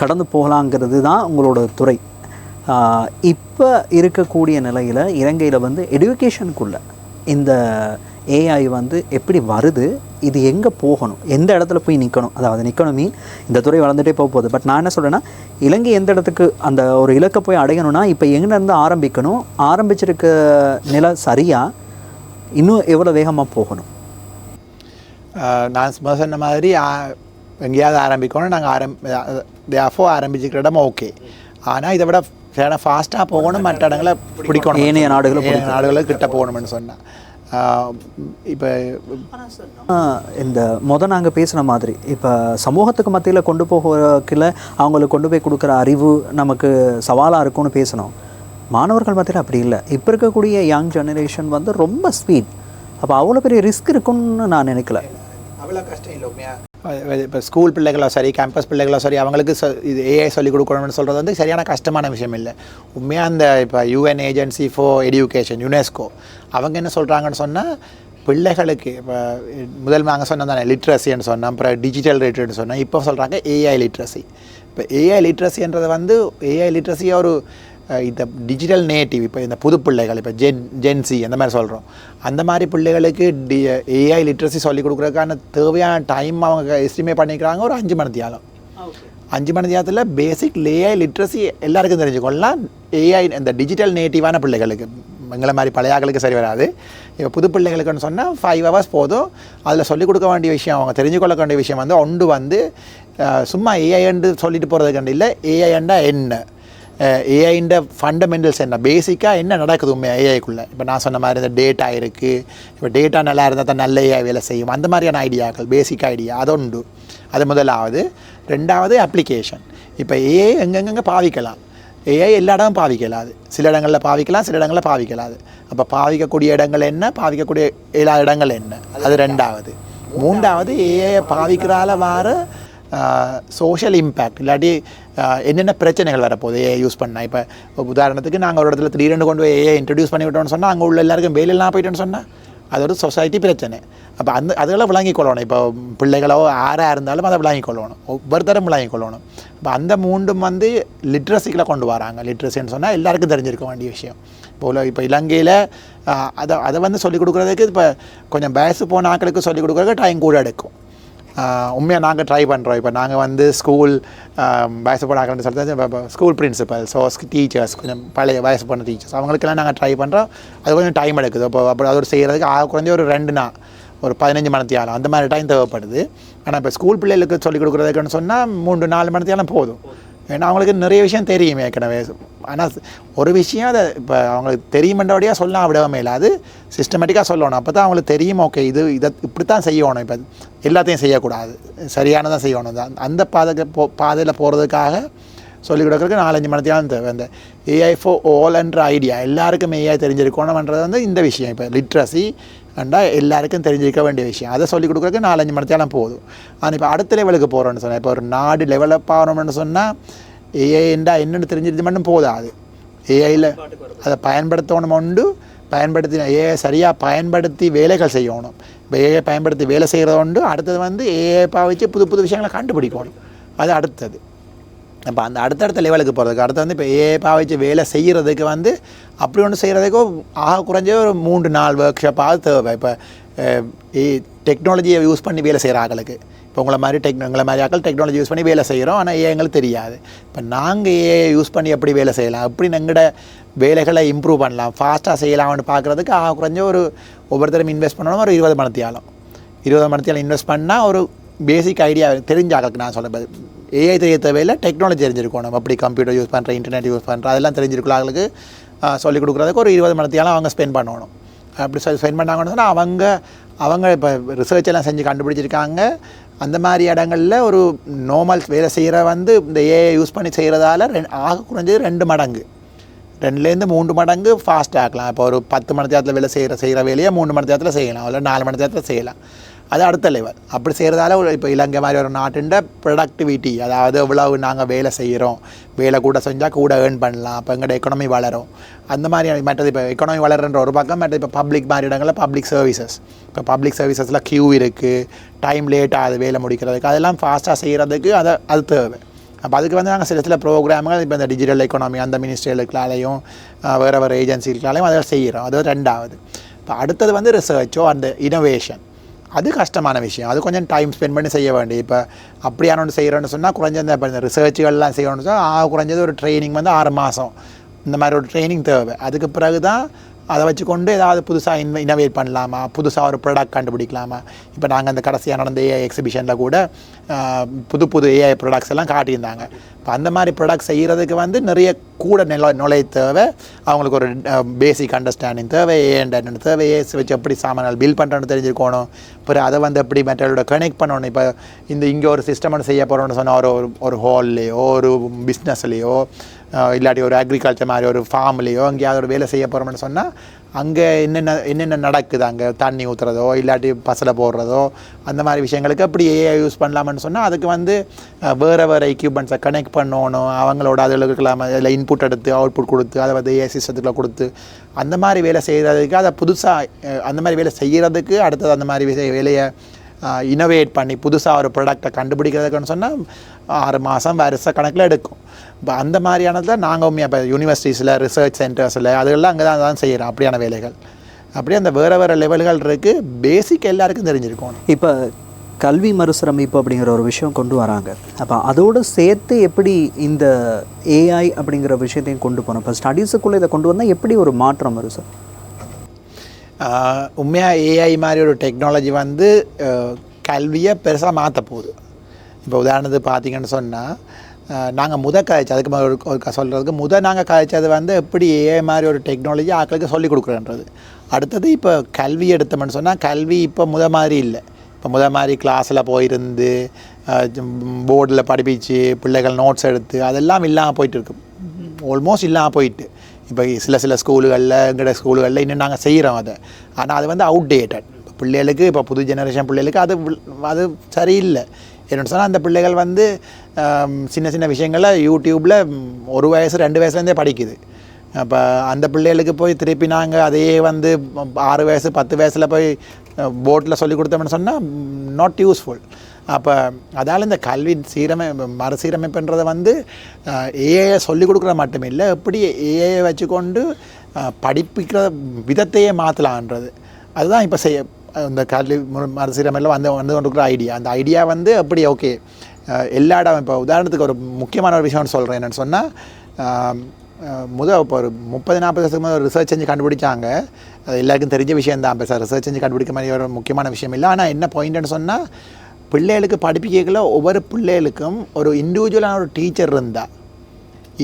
கடந்து போகலாங்கிறது தான் உங்களோட துறை. இப்போ இருக்கக்கூடிய நிலையில் இலங்கையில் வந்து எடுகேஷனுக்குள்ளே இந்த ஏஐ வந்து எப்படி வருது, இது எங்கே போகணும், எந்த இடத்துல போய் நிற்கணும், அதாவது நிற்கணும் மீன் இந்த துறை வளர்ந்துட்டே போகுது. பட் நான் என்ன சொல்கிறேன்னா, இலங்கை எந்த இடத்துக்கு அந்த ஒரு இலக்கை போய் அடையணும்னா இப்போ எங்கேருந்து ஆரம்பிக்கணும், ஆரம்பிச்சிருக்க நிலை சரியாக இன்னும் எவ்வளோ வேகமாக போகணும்? நான் சொன்ன மாதிரி எங்கேயாவது ஆரம்பிக்கணும். நாங்கள் ஆரம்பிச்சுக்கிற இடம் ஓகே. ஆனால் இதை விட ஃபாஸ்ட்டாக போகணும், மற்ற இடங்களை பிடிக்கணும், ஏனைய நாடுகளுக்கு கிட்ட போகணும்னு சொன்னால். இப்போ இந்த நாங்கள் பேசுகிற மாதிரி இப்போ சமூகத்துக்கு மத்தியில் கொண்டு போகல அவங்களுக்கு கொண்டு போய் கொடுக்குற அறிவு நமக்கு சவாலாக இருக்கும்னு பேசணும். மாணவர்கள் மத்தியில் அப்படி இல்லை. இப்போ இருக்கக்கூடிய யங் ஜெனரேஷன் வந்து ரொம்ப ஸ்பீட். அப்போ அவ்வளோ பெரிய ரிஸ்க் இருக்குன்னு நான் நினைக்கல. அவ்வளோ கஷ்டம் இல்லை உண்மையாக. இப்போ ஸ்கூல் பிள்ளைகளோ சரி, கேம்பஸ் பிள்ளைகளோ சரி, அவங்களுக்கு இது ஏஐ சொல்லிக் கொடுக்கணும்னு சொல்கிறது வந்து சரியான கஷ்டமான விஷயம் இல்லை உண்மையாக. அந்த இப்போ UN agency for education, UNESCO, அவங்க என்ன சொல்கிறாங்கன்னு சொன்னால் பிள்ளைகளுக்கு இப்போ முதல் நாங்கள் சொன்னோம் தானே லிட்ரஸின்னு சொன்னோம், அப்புறம் டிஜிட்டல் லிட்ரேட்னு சொன்னோம், இப்போ சொல்கிறாங்க ஏஐ லிட்ரஸி. இப்போ ஏஐ லிட்ரஸின்றது வந்து ஏஐ லிட்ரஸியாக ஒரு இந்த டிஜிட்டல் நேட்டிவ், இப்போ இந்த புது பிள்ளைகள் இப்போ ஜென்சி அந்த மாதிரி சொல்கிறோம், அந்த மாதிரி பிள்ளைகளுக்கு ஏஐ லிட்ரஸி சொல்லிக் கொடுக்குறதுக்கான தேவையான டைம் அவங்க எஸ்டிமேட் பண்ணிக்கிறாங்க ஒரு 5 மணி நேரம். 5 மணி நேரத்தில் பேசிக் ஏஐ லிட்ரஸி எல்லாருக்கும் தெரிஞ்சுக்கொள்ளலாம். ஏஐ இந்த டிஜிட்டல் நேட்டிவான பிள்ளைகளுக்கு, எங்களை மாதிரி பழைய ஆக்களுக்கு சரி வராது. இப்போ புது பிள்ளைகளுக்குன்னு சொன்னால் 5 hours போதும். அதில் சொல்லிக் கொடுக்க வேண்டிய விஷயம், அவங்க தெரிஞ்சுக்கொள்ள வேண்டிய விஷயம் வந்து ஒன்று வந்து சும்மா ஏஐன்னு சொல்லிட்டு போகிறதுக்கு இல்லை, ஏஐண்டா என்ன, ஏஐண்ட ஃபண்டமெண்டல்ஸ் என்ன, பேசிக்காக என்ன நடக்குது உண்மையாக ஏஐக்குள்ளே. இப்போ நான் சொன்ன மாதிரி இந்த டேட்டா இருக்குது, இப்போ டேட்டா நல்லா இருந்தால் தான் நல்ல ஏஐ வேலை செய்யும், அந்த மாதிரியான ஐடியாக்கள், பேசிக் ஐடியா அது உண்டு. அது முதலாவது. ரெண்டாவது அப்ளிகேஷன். இப்போ ஏஐ எங்கெங்கே பாவிக்கலாம், ஏஐ எல்லா இடமும் பாவிக்கலாது, சில இடங்களில் பாவிக்கலாம், சில இடங்களில் பாவிக்கலாது. அப்போ பாவிக்கக்கூடிய இடங்கள் என்ன, பாவிக்கக்கூடிய எல்லா இடங்கள் என்ன, அது ரெண்டாவது. மூன்றாவது ஏஐ பாவிக்கிறால வர சோஷியல் இம்பேக்ட், இல்லாட்டி என்னென்ன பிரச்சனைகள் வரப்போகுது ஏஐ யூஸ் பண்ணால். இப்போ உதாரணத்துக்கு நாங்கள் ஒரு இடத்துல திடீரென்று கொண்டு போய் ஏஐ இன்ட்ரடியூஸ் பண்ணி விட்டோம்னு சொன்னால் அங்கே உள்ள எல்லாருக்கும் வேலையெல்லாம் போயிட்டோன்னு சொன்னால் அது ஒரு சொசைட்டி பிரச்சனை. அப்போ அதெல்லாம் விளங்கிக் கொள்ளணும். இப்போ பிள்ளைகளோ யாராக இருந்தாலும் அதை விளங்கிக் கொள்ளணும், ஒவ்வொருத்தரும் விளங்கிக் கொள்ளணும். இப்போ அந்த மூண்டும் லிட்ரஸிகளை கொண்டு வராங்க. லிட்ரஸின்னு சொன்னால் எல்லாருக்கும் தெரிஞ்சிருக்க வேண்டிய விஷயம். இப்போ இலங்கையில் அதை சொல்லிக் கொடுக்குறதுக்கு இப்போ கொஞ்சம் வயசு போன ஆட்களுக்கு சொல்லிக் கொடுக்குறதுக்கு டைம் கூட எடுக்கும். உண்மையாக நாங்கள் ட்ரை பண்ணுறோம். இப்போ நாங்கள் ஸ்கூல் வயசு போன ஆட்கள்னு சொல்லிட்டு ஸ்கூல் பிரின்சிபல்ஸோ டீச்சர்ஸ், கொஞ்சம் பழைய வயசு போன டீச்சர்ஸ், அவங்களுக்கெல்லாம் நாங்கள் ட்ரை பண்ணுறோம். அது கொஞ்சம் டைம் எடுக்குது. அப்போ அது செய்கிறதுக்கு குறைஞ்ச ஒரு 2 நாள், ஒரு 15 மணித்தியாலம் அந்த மாதிரி டைம் தேவைப்படுது. ஆனால் இப்போ ஸ்கூல் பிள்ளைகளுக்கு சொல்லிக் கொடுக்குறதுக்குன்னு சொன்னால் 3-4 மணித்தியாலம் போதும். ஏன்னா அவங்களுக்கு நிறைய விஷயம் தெரியும் ஏற்கனவே. ஆனால் ஒரு விஷயம் அதை இப்போ அவங்களுக்கு தெரியுமென்றபடியாக சொல்லலாம், விடவே இல்லை. அது சிஸ்டமேட்டிக்காக சொல்லணும். அப்போ தான் அவங்களுக்கு தெரியும், ஓகே இதை இப்படி தான் செய்யணும், இப்போ எல்லாத்தையும் செய்யக்கூடாது, சரியானதான் செய்யணும். அந்த பாதையில் போகிறதுக்காக சொல்லிக் கொடுக்குறதுக்கு 4-5 மணித்தியாலம் தேவை. அந்த ஏஐ ஃபார் ஆல் என்ற ஐடியா, எல்லாருக்கும் ஏஐ தெரிஞ்சிருக்கணும்ன்றது இந்த விஷயம். இப்போ லிட்ரஸி எல்லாருக்கும் தெரிஞ்சிருக்க வேண்டிய விஷயம். அதை சொல்லிக் கொடுக்குறதுக்கு 4-5 மணித்தியாலம் போதும். ஆனால் இப்போ அடுத்த லெவலுக்கு போகிறோன்னு சொன்னால், இப்போ ஒரு நாடு டெவலப் ஆகணும்னு சொன்னால் ஏஐண்டா என்னென்னு தெரிஞ்சிருது மட்டும் போதாது. ஏஐயில் அதை பயன்படுத்தி ஏஐ சரியாக பயன்படுத்தி வேலைகள் செய்யணும். இப்போ ஏஐ பயன்படுத்தி வேலை செய்கிறத அடுத்தது ஏஐ பாவிச்சு புது விஷயங்களை கண்டுபிடிக்கணும். அது அடுத்தது. இப்போ அந்த அடுத்தடுத்த லெவலுக்கு போகிறதுக்கு அடுத்து இப்போ ஏஐ பாவிச்சு வேலை செய்கிறதுக்கு அப்படி ஒன்று செய்கிறதுக்கோ குறைஞ்ச ஒரு 3-4 ஒர்க் ஷாப்பாவது தேவை. இப்போ டெக்னாலஜியை யூஸ் பண்ணி வேலை செய்கிற ஆட்களுக்கு, இப்போ உங்களை மாதிரி ஆட்கள் டெக்னாலஜி யூஸ் பண்ணி வேலை செய்கிறோம். ஆனால் எங்களுக்கு தெரியாது. இப்போ நாங்கள் ஏஐ யூஸ் பண்ணி எப்படி வேலை செய்யலாம், எப்படி எங்களோட வேலைகளை இம்ப்ரூவ் பண்ணலாம், ஃபாஸ்ட்டாக செய்யலாம்னு பார்க்குறதுக்கு குறைஞ்ச ஒவ்வொருத்தரும் இன்வெஸ்ட் பண்ணணும். ஒரு 20 மணித்தியாலம் இன்வெஸ்ட் பண்ணால் ஒரு பேசிக் ஐடியா தெரிஞ்ச ஆட்களுக்கு நான் சொல்கிறேன். ஏஐ தெரிய தேவையில்லை, டெக்னாலஜி தெரிஞ்சிருக்கணும். அப்படி கம்ப்யூட்டர் யூஸ் பண்ணுற, இன்டர்நெட் யூஸ் பண்ணுற, அதெல்லாம் தெரிஞ்சிருக்கலாம். அவங்களுக்கு சொல்லிக் கொடுக்குறதுக்கு ஒரு 20 மணித்தியாலம் அவங்க ஸ்பெண்ட் பண்ணணும். அப்படி ஸ்பெண்ட் பண்ணாங்கன்னு சொன்னால் அவங்க இப்போ ரிசர்ச் எல்லாம் செஞ்சு கண்டுபிடிச்சிருக்காங்க. அந்த மாதிரி இடங்களில் ஒரு நார்மல் வேலை செய்கிற இந்த ஏஐ யூஸ் பண்ணி செய்கிறதால குறைஞ்சது 2 மடங்கு, 2-3 மடங்கு ஃபாஸ்ட் ஆகலாம். இப்போ ஒரு 10 மணித்தியாலத்தில் வேலை செய்கிற வேலையை 3 மணித்தியாலத்தில் செய்யலாம், இல்லை 4 மணித்தியாலத்தில் செய்யலாம். அது அடுத்த லெவல். அப்படி செய்கிறதால இப்போ இலங்கை மாதிரி ஒரு நாட்டின் ப்ரொடக்டிவிட்டி, அதாவது எவ்வளவு நாங்கள் வேலை செய்கிறோம், வேலை கூட செஞ்சால் கூட ஏர்ன் பண்ணலாம், அப்போ எங்களோட எக்கனாமி வளரும். அந்த மாதிரி மற்றது இப்போ எக்கனாமி வளர்கின்ற ஒரு பக்கம், மற்றது இப்போ பப்ளிக் மாதிரி இடங்களில் பப்ளிக் சர்வீசஸ், இப்போ பப்ளிக் சர்வீசஸில் க்யூ இருக்குது, டைம் லேட் ஆகுது வேலை முடிக்கிறதுக்கு, அதெல்லாம் ஃபாஸ்ட்டாக செய்கிறதுக்கு அது தேவை. அப்போ அதுக்கு நாங்கள் சில ப்ரோக்ராம்கள் இப்போ இந்த டிஜிட்டல் எக்கனாமி அந்த மினிஸ்ட்ரிகளுக்காலையும் வேறு ஏஜென்சிகளாலையும் அதை செய்கிறோம். அது 2வது. இப்போ அடுத்தது ரிசர்ச்சோ அந்த இனோவேஷன். அது கஷ்டமான விஷயம். அது கொஞ்சம் டைம் ஸ்பெண்ட் பண்ணி செய்ய வேண்டிய. இப்போ அப்படியான ஒன்று செய்கிறோன்னு சொன்னால் குறைஞ்சது இப்போ இந்த ரிசர்ச்சுகள்லாம் செய்யணும்னு சொன்னால் குறைஞ்சது ஒரு ட்ரைனிங் 6 மாதம் இந்த மாதிரி ஒரு ட்ரைனிங் தேவை. அதுக்கு பிறகு தான் அதை வச்சுக்கொண்டு ஏதாவது புதுசாக இனோவேட் பண்ணலாமா, புதுசாக ஒரு ப்ராடக்ட் கண்டுபிடிக்கலாமா. இப்போ நாங்கள் அந்த கடைசியாக நடந்த ஏஐ எக்ஸிபிஷனில் கூட புது ஏஐ ப்ராடக்ட்ஸ் எல்லாம் காட்டியிருந்தாங்க. இப்போ அந்த மாதிரி ப்ராடக்ட் செய்கிறதுக்கு நிறைய கூட நுழை தேவை. அவங்களுக்கு ஒரு பேசிக் அண்டர்ஸ்டாண்டிங் தேவை, என்னென்ன தேவை, ஏசி வச்சு எப்படி சாமான்கள் பில் பண்ணுறோன்னு தெரிஞ்சுக்கணும். அப்புறம் அதை எப்படி மெட்டீரியலோட கனெக்ட் பண்ணணும். இப்போ இங்கே ஒரு சிஸ்டம் ஒன்று செய்ய போகிறோன்னு சொன்னால் ஒரு ஹால்லையோ ஒரு பிஸ்னஸ்லேயோ இல்லாட்டி ஒரு அக்ரிகல்ச்சர் மாதிரி ஒரு ஃபார்ம்லேயோ எங்கேயாவது ஒரு வேலை செய்ய போகிறோம்னு சொன்னால் அங்கே என்னென்ன நடக்குது, அங்கே தண்ணி ஊற்றுறதோ இல்லாட்டி பசலை போடுறதோ அந்த மாதிரி விஷயங்களுக்கு அப்படி ஏஐ யூஸ் பண்ணலாம்னு சொன்னால் அதுக்கு வேறு எக்யூப்மெண்ட்ஸை கனெக்ட் பண்ணணும். அவங்களோட அதில் இன்புட் எடுத்து அவுட்புட் கொடுத்து அதை ஏஐ சிஸ்டத்துக்குள்ள கொடுத்து அந்த மாதிரி வேலை செய்கிறதுக்கு, அதை புதுசாக அந்த மாதிரி வேலை செய்கிறதுக்கு, அடுத்தது அந்த மாதிரி வேலையை இனோவேட் பண்ணி புதுசாக ஒரு ப்ராடக்டை கண்டுபிடிக்கிறதுக்குன்னு சொன்னால் 6 மாதம் வருஷ கணக்கில் எடுக்கும். இப்போ அந்த மாதிரியானதில் நாங்கள் இப்போ யூனிவர்சிட்டிஸில் ரிசர்ச் சென்டர்ஸில் அதெல்லாம் அங்கே தான் செய்கிறோம் அப்படியான வேலைகள். அப்படியே அந்த வேறு லெவல்கள் இருக்குது. பேசிக் எல்லாருக்கும் தெரிஞ்சிருக்கும். இப்போ கல்வி மறுசீரமைப்பு அப்படிங்கிற ஒரு விஷயம் கொண்டு வராங்க. அப்போ அதோடு சேர்த்து எப்படி இந்த ஏஐ அப்படிங்கிற விஷயத்தையும் கொண்டு போகணும். இப்போ ஸ்டடீஸுக்குள்ளே இதை கொண்டு வந்தால் எப்படி ஒரு மாற்றம் வரும் சார்? உண்மையாக ஏஐ மாதிரி ஒரு டெக்னாலஜி கல்வியை பெருசாக மாற்ற போகுது. இப்போ உதாரணத்துக்கு பார்த்தீங்கன்னு சொன்னால் நாங்கள் கழிச்சு அதுக்கு சொல்கிறதுக்கு நாங்கள் கழிச்சது எப்படி ஏஐ மாதிரி ஒரு டெக்னாலஜி ஆட்களுக்கு சொல்லிக் கொடுக்குறன்றது. அடுத்தது இப்போ கல்வி எடுத்தோம்னு சொன்னால் கல்வி இப்போ மாதிரி இல்லை. இப்போ மாதிரி கிளாஸில் போயிருந்து போர்டில் படிப்பிச்சு பிள்ளைகள் நோட்ஸ் எடுத்து அதெல்லாம் இல்லாமல் போயிட்டுருக்கு. ஆல்மோஸ்ட் இல்லாமல் போயிட்டு இப்போ சில ஸ்கூலுகளில் எங்களோட ஸ்கூலுகளில் இன்னும் நாங்கள் செய்கிறோம் அதை. ஆனால் அது அவுட்டேட்டட். இப்போ பிள்ளைகளுக்கு இப்போ புது ஜெனரேஷன் பிள்ளைகளுக்கு அது சரியில்லை. என்னென்னு சொன்னால் அந்த பிள்ளைகள் சின்ன விஷயங்களை யூடியூப்பில் 1 வயசு 2 வயசுலேருந்தே படிக்குது. அப்போ அந்த பிள்ளைகளுக்கு போய் திருப்பி நாங்கள் அதையே வந்து 6 வயசு 10 வயசில் போய் போர்டில் சொல்லி கொடுத்தோம்னு சொன்னால் நாட் யூஸ்ஃபுல். அப்போ அதால் இந்த கல்வி மறுசீரமைப்புன்றதை வந்து ஏஐயை சொல்லிக் கொடுக்குறது மட்டும் இல்லை, எப்படி ஏஐயை வச்சுக்கொண்டு படிப்பிக்கிற விதத்தையே மாற்றலான்றது அதுதான் இப்போ இந்த கல்வி மறுசீரமைப்பில் வந்து கொண்டிருக்கிற ஐடியா. அந்த ஐடியா வந்து எப்படி ஓகே எல்லா இடம் இப்போ உதாரணத்துக்கு ஒரு முக்கியமான ஒரு விஷயம் சொல்கிறேன். என்னென்னு சொன்னால் இப்போ ஒரு 30-40 வருஷத்துக்கு ஒரு ரிசர்ச் செஞ்சு கண்டுபிடிச்சாங்க. அது எல்லாருக்கும் தெரிஞ்ச விஷயம் தான். இப்போ ரிசர்ச் செஞ்சு கண்டுபிடிக்க மாதிரி ஒரு முக்கியமான விஷயம் இல்லை. ஆனால் என்ன பாயிண்ட்னு சொன்னால் பிள்ளைகளுக்கு படிப்பிக்கல ஒவ்வொரு பிள்ளைகளுக்கும் ஒரு இண்டிவிஜுவலான ஒரு டீச்சர் இருந்தால்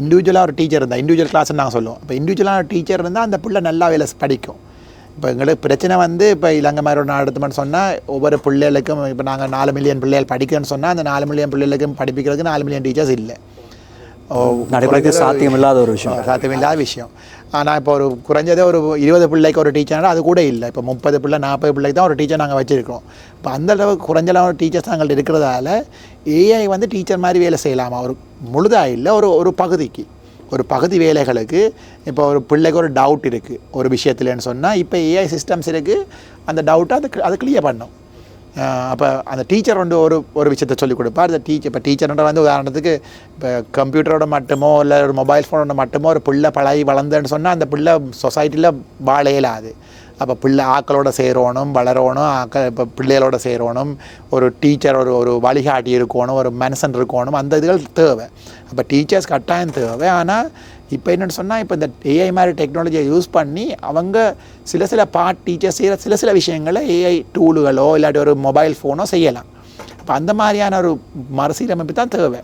இண்டிவிஜுவல் கிளாஸ்ன்னு நாங்கள் சொல்லுவோம். இப்போ இண்டிவிஜுவலான டீச்சர் இருந்தால் அந்த பிள்ளை நல்லா வேலை படிக்கும். இப்போ எங்களுக்கு பிரச்சனை வந்து இப்போ இலங்கை மாதிரி ஒரு நாடு எடுத்தோம்னு சொன்னால் ஒவ்வொரு பிள்ளைகளுக்கும் இப்போ நாங்கள் 4 மில்லியன் பிள்ளைகள் படிக்கிறேன்னு சொன்னால் அந்த 4 மில்லியன் பிள்ளைகளுக்கும் படிப்பிக்கிறதுக்கு 4 மில்லியன் டீச்சர்ஸ் இல்லை. நடைமுறைக்கு சாத்தியமில்லாத விஷயம். ஆனால் இப்போ ஒரு குறைஞ்சதே ஒரு 20 பிள்ளைக்கு ஒரு டீச்சர்னா அது கூட இல்லை. இப்போ 30 பிள்ளை 40 பிள்ளைக்கு தான் ஒரு டீச்சர் நாங்கள் வச்சுருக்கோம். இப்போ அந்த அளவுக்கு குறைஞ்சளவு டீச்சர்ஸ் நாங்கள் இருக்கிறதால ஏஐ வந்து டீச்சர் மாதிரி வேலை செய்யலாமா? ஒரு முழுதாக இல்லை, ஒரு பகுதி வேலைகளுக்கு. இப்போ ஒரு பிள்ளைக்கு ஒரு டவுட் இருக்குது ஒரு விஷயத்துலன்னு சொன்னால் இப்போ ஏஐ சிஸ்டம்ஸ் இருக்குது, அந்த டவுட்டை அதை கிளியர் பண்ணும். அப்போ அந்த டீச்சர் வந்து ஒரு விஷயத்தை சொல்லிக் கொடுப்பார். அந்த இப்போ டீச்சர்ன்ற வந்து உதாரணத்துக்கு இப்போ கம்ப்யூட்டரோட மட்டுமோ இல்லை ஒரு மொபைல் ஃபோனோட மட்டுமோ ஒரு பிள்ளை பழகி வளர்ந்தேன்னு சொன்னால் அந்த பிள்ளை சொசைட்டியில் வாழ இயலாது. அப்போ பிள்ளை ஆக்களோட சேரணும், வளரணும், இப்போ பிள்ளைகளோட சேரணும், ஒரு டீச்சர் ஒரு வழிகாட்டி இருக்கணும், ஒரு மனுஷன் இருக்கணும், அந்த இதுகள் தேவை. அப்போ டீச்சர்ஸ் கட்டாயம் தேவை. ஆனால் இப்போ என்னென்னு சொன்னால் இப்போ இந்த ஏஐ மாதிரி டெக்னாலஜியை யூஸ் பண்ணி அவங்க சில டீச்சர்ஸ் செய்கிற சில விஷயங்களை ஏஐ டூலுகளோ இல்லாட்டி ஒரு மொபைல் ஃபோனோ செய்யலாம். அப்போ அந்த மாதிரியான ஒரு மறுசீரமைப்பு தான் தேவை.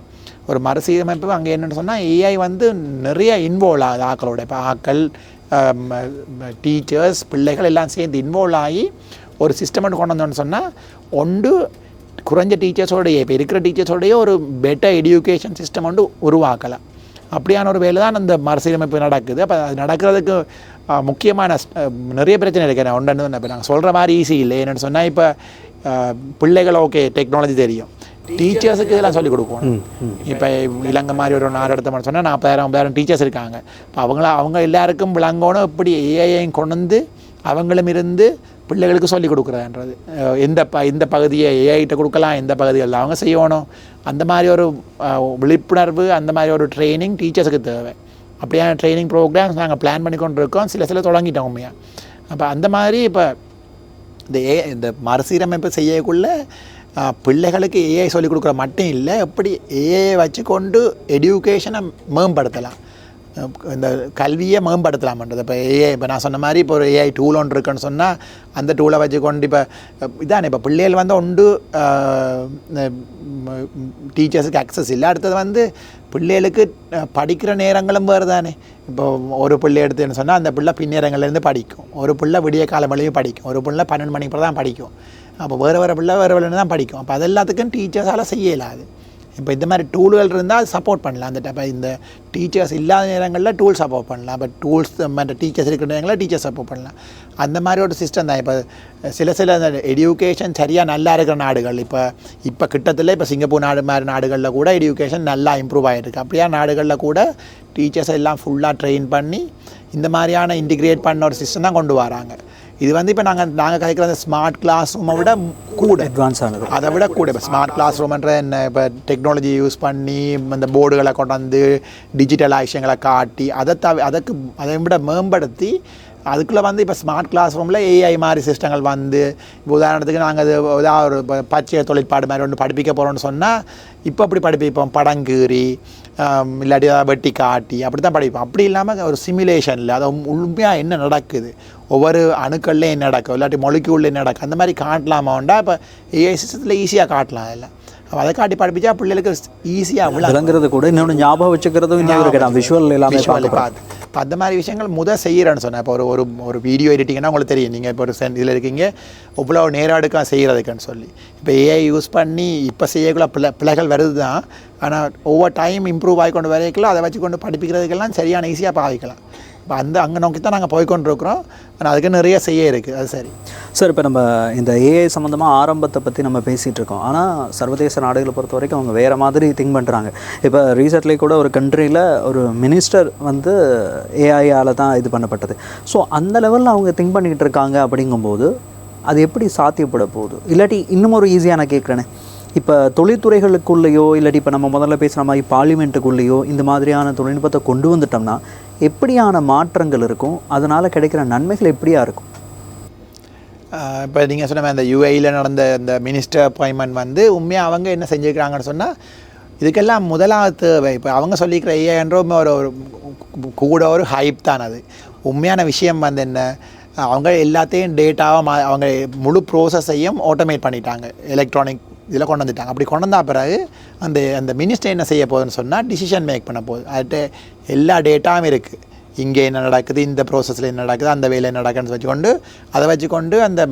ஒரு மறுசீரமைப்பு அங்கே என்னென்னு சொன்னால் ஏஐ வந்து நிறைய இன்வால்வ் ஆகுது ஆக்களோட. இப்போ ஆக்கள் டீச்சர்ஸ் பிள்ளைகள் எல்லாம் சேர்ந்து இன்வால்வ் ஆகி ஒரு சிஸ்டமெண்ட் கொண்டு வந்தோன்னு சொன்னால் ஒன்று குறைஞ்ச டீச்சர்ஸோடைய இப்போ இருக்கிற டீச்சர்ஸோடைய ஒரு பெட்டர் எஜுகேஷன் சிஸ்டம் வந்து உருவாக்கலாம். அப்படியான ஒரு வேலை தான் அந்த மறுசீரமைப்பு நடக்குது. அப்போ அது நடக்கிறதுக்கு முக்கியமான நிறைய பிரச்சனை இருக்குது. ஒன்று இப்போ நாங்கள் சொல்கிற மாதிரி ஈஸி இல்லை. என்னென்னு சொன்னால் இப்போ பிள்ளைகள் ஓகே டெக்னாலஜி தெரியும், டீச்சர்ஸுக்கு இதெல்லாம் சொல்லிக் கொடுக்கணும். இப்போ இலங்கை மாதிரி ஒரு நாடு எடுத்தோம்னு சொன்னால் 40,000-50,000 டீச்சர்ஸ் இருக்காங்க. இப்போ அவங்க எல்லாருக்கும் விளங்கணும் எப்படி ஏஐயும் கொண்டு வந்து அவங்களும் இருந்து பிள்ளைகளுக்கு சொல்லிக் கொடுக்குறதுன்றது. இந்த பகுதியை ஏஐட்ட கொடுக்கலாம், எந்த பகுதிகளில் அவங்க செய்யணும், அந்த மாதிரி ஒரு விழிப்புணர்வு, அந்த மாதிரி ஒரு ட்ரைனிங் டீச்சர்ஸுக்கு தேவை. அப்படியான ட்ரைனிங் ப்ரோக்ராம்ஸ் நாங்கள் பிளான் பண்ணி கொண்டு இருக்கோம். சில தொடங்கிட்டோம் உண்மையாக. அப்போ அந்த மாதிரி இப்போ இந்த மறுசீரமைப்பு செய்யக்குள்ள பிள்ளைகளுக்கு ஏஐ சொல்லிக் கொடுக்குற மட்டும் இல்லை, எப்படி ஏஐ வச்சு கொண்டு எஜுகேஷனை மேம்படுத்தலாம், இந்த கல்வியை மேம்படுத்தலாம்ன்றது. இப்போ ஏஐ இப்போ நான் சொன்ன மாதிரி இப்போ ஒரு ஏஐ டூல் ஒன்று இருக்குன்னு சொன்னால் அந்த டூலை வச்சு கொண்டு இப்போ இதானே இப்போ பிள்ளைகள் வந்து ஒன்று டீச்சர்ஸுக்கு அக்சஸ் இல்லை. அடுத்தது வந்து பிள்ளைகளுக்கு படிக்கிற நேரங்களும் வேறு தானே. இப்போ ஒரு பிள்ளை எடுத்துன்னு சொன்னால் அந்த பிள்ளை பின்னேரங்கள்லேருந்து படிக்கும், ஒரு பிள்ளை விடிய காலமலையும் படிக்கும், ஒரு பிள்ளை 12 மணிக்கு அப்புறம் தான் படிக்கும். அப்போ வேறு பிள்ளை தான் படிக்கும். அப்போ அது எல்லாத்துக்கும் டீச்சர்ஸால் செய்ய இயலாது. இப்போ இந்த மாதிரி டூல்கள் இருந்தால் அது சப்போர்ட் பண்ணலாம். அந்த இப்போ இந்த டீச்சர்ஸ் இல்லாத நேரங்களில் டூல் சப்போர்ட் பண்ணலாம். இப்போ டூல்ஸ் மற்ற டீச்சர்ஸ் இருக்கிற நேரங்களில் டீச்சர்ஸ் சப்போர்ட் பண்ணலாம். அந்த மாதிரி ஒரு சிஸ்டம் தான். இப்போ சில எஜுகேஷன் சரியாக நல்லா இருக்கிற நாடுகள் இப்போ கிட்டத்தில் இப்போ சிங்கப்பூர் மாதிரி நாடுகளில் கூட எஜுகேஷன் நல்லா இம்ப்ரூவ் ஆகிருக்கு. அப்படியா நாடுகளில் கூட டீச்சர்ஸ் எல்லாம் ஃபுல்லாக ட்ரெயின் பண்ணி இந்த மாதிரியான இன்டிகிரேட் பண்ண ஒரு சிஸ்டம் தான் கொண்டு வராங்க. இது வந்து இப்போ நாங்கள் கதைக்கிற அந்த ஸ்மார்ட் கிளாஸ் ரூமை விட கூட அட்வான்ஸ் ஆனது, அதை விட கூட. இப்போ ஸ்மார்ட் கிளாஸ் ரூம்ன்ற என்ன இப்போ டெக்னாலஜி யூஸ் பண்ணி இந்த போர்டுகளை கொண்டு வந்து டிஜிட்டலாக விஷயங்களை காட்டி அதை விட மேம்படுத்தி அதுக்குள்ளே வந்து இப்போ ஸ்மார்ட் கிளாஸ் ரூமில் ஏஐ மாதிரி சிஸ்டங்கள் வந்து உதாரணத்துக்கு நாங்கள் அது ஏதாவது ஒரு பச்சை தொழிற்பாடு மாதிரி ஒன்று படிப்பிக்க போகிறோன்னு சொன்னால் இப்போ அப்படி படிப்பிப்போம், படங்கீறி இல்லாட்டி வெட்டி காட்டி அப்படி தான் படிப்போம். அப்படி இல்லாமல் ஒரு சிமுலேஷனில் அதை உண்மையாக என்ன நடக்குது, ஒவ்வொரு அணுக்கள்லேயும் என்ன நடக்கும், இல்லாட்டி மொலிக்யூலில் என்ன நடக்கும், அந்த மாதிரி காட்டலாமாண்டா இப்போ ஏஐ சிஸ்டத்தில் ஈஸியாக காட்டலாம். இல்லை அப்போ அதை காட்டி படிப்பிச்சா பிள்ளைகளுக்கு ஈஸியாக விளங்குறது கூட இன்னொன்று ஞாபகம் வச்சுக்கிறதும் விஷுவல் எல்லாமே பார்த்து இப்போ அந்த மாதிரி விஷயங்கள் செய்கிறேன்னு சொன்னேன். இப்போ ஒரு வீடியோ எடிட்டிங்னா உங்களுக்கு தெரியும், நீங்கள் இப்போ ஒரு இதில் இருக்கீங்க இவ்வளோ நேராடுக்காக செய்கிறதுக்குன்னு சொல்லி இப்போ ஏஐ யூஸ் பண்ணி இப்போ செய்யக்குள்ள பிள்ளைகள் வருது தான். ஆனால் ஒவ்வொரு டைம் இம்ப்ரூவ் ஆகி கொண்டு வரைக்கலாம் அதை வச்சு கொண்டு படிப்பிக்கிறதுக்கெல்லாம் சரியான ஈஸியாக பாவிக்கலாம். இப்போ அங்கே நோக்கி தான் நாங்கள் போய்கொண்டிருக்கிறோம். ஆனால் அதுக்கு நிறைய செய்ய இருக்குது. அது சரி சார். இப்போ நம்ம இந்த ஏஐ சம்மந்தமாக ஆரம்பத்தை பற்றி நம்ம பேசிகிட்டு இருக்கோம். ஆனால் சர்வதேச நாடுகளை பொறுத்த வரைக்கும் அவங்க வேறு மாதிரி திங்க் பண்ணுறாங்க. இப்போ ரீசெண்ட்லி கூட ஒரு கண்ட்ரியில் ஒரு மினிஸ்டர் வந்து ஏஐயால் தான் இது பண்ணப்பட்டது. ஸோ அந்த லெவலில் அவங்க திங்க் பண்ணிக்கிட்டு இருக்காங்க. அப்படிங்கும்போது அது எப்படி சாத்தியப்பட போகுது? இல்லாட்டி இன்னும் ஒரு ஈஸியாக நான் கேட்குறேனே, இப்போ தொழில்துறைகளுக்குள்ளேயோ இல்லாட்டி இப்போ நம்ம முதல்ல பேசுகிற மாதிரி பார்லிமெண்ட்டுக்குள்ளேயோ இந்த மாதிரியான தொழில்நுட்பத்தை கொண்டு வந்துட்டோம்னா எப்படியான மாற்றங்கள் இருக்கும்? அதனால் கிடைக்கிற நன்மைகள் எப்படியா இருக்கும்? இப்போ நீங்கள் சொன்ன அந்த யுஏயில் நடந்த இந்த மினிஸ்டர் அப்பாயின்மெண்ட் வந்து உண்மையாக அவங்க என்ன செஞ்சுருக்கிறாங்கன்னு சொன்னால், இதுக்கெல்லாம் முதலாவது தேவை. இப்போ அவங்க சொல்லிக்கிற ஏஐன்ற ஒரு கூட ஒரு ஹைப் தான். அது உண்மையான விஷயம் வந்து என்ன, அவங்க எல்லாத்தையும் டேட்டாவாக அவங்க முழு ப்ரோசஸையும் ஆட்டோமேட் பண்ணிட்டாங்க, எலக்ட்ரானிக் இதில் கொண்டு வந்துட்டாங்க. அப்படி கொண்டு வந்தால் பிறகு அந்த மினிஸ்டர் என்ன செய்ய போகுதுன்னு சொன்னால் டிசிஷன் மேக் பண்ண போகுது. அதுகிட்ட எல்லா டேட்டாவும் இருக்குது. இங்கே என்ன நடக்குது, இந்த ப்ரோசஸில் என்ன நடக்குது, அந்த வேலை என்ன நடக்குதுன்னு அதை வச்சுக்கொண்டு அந்த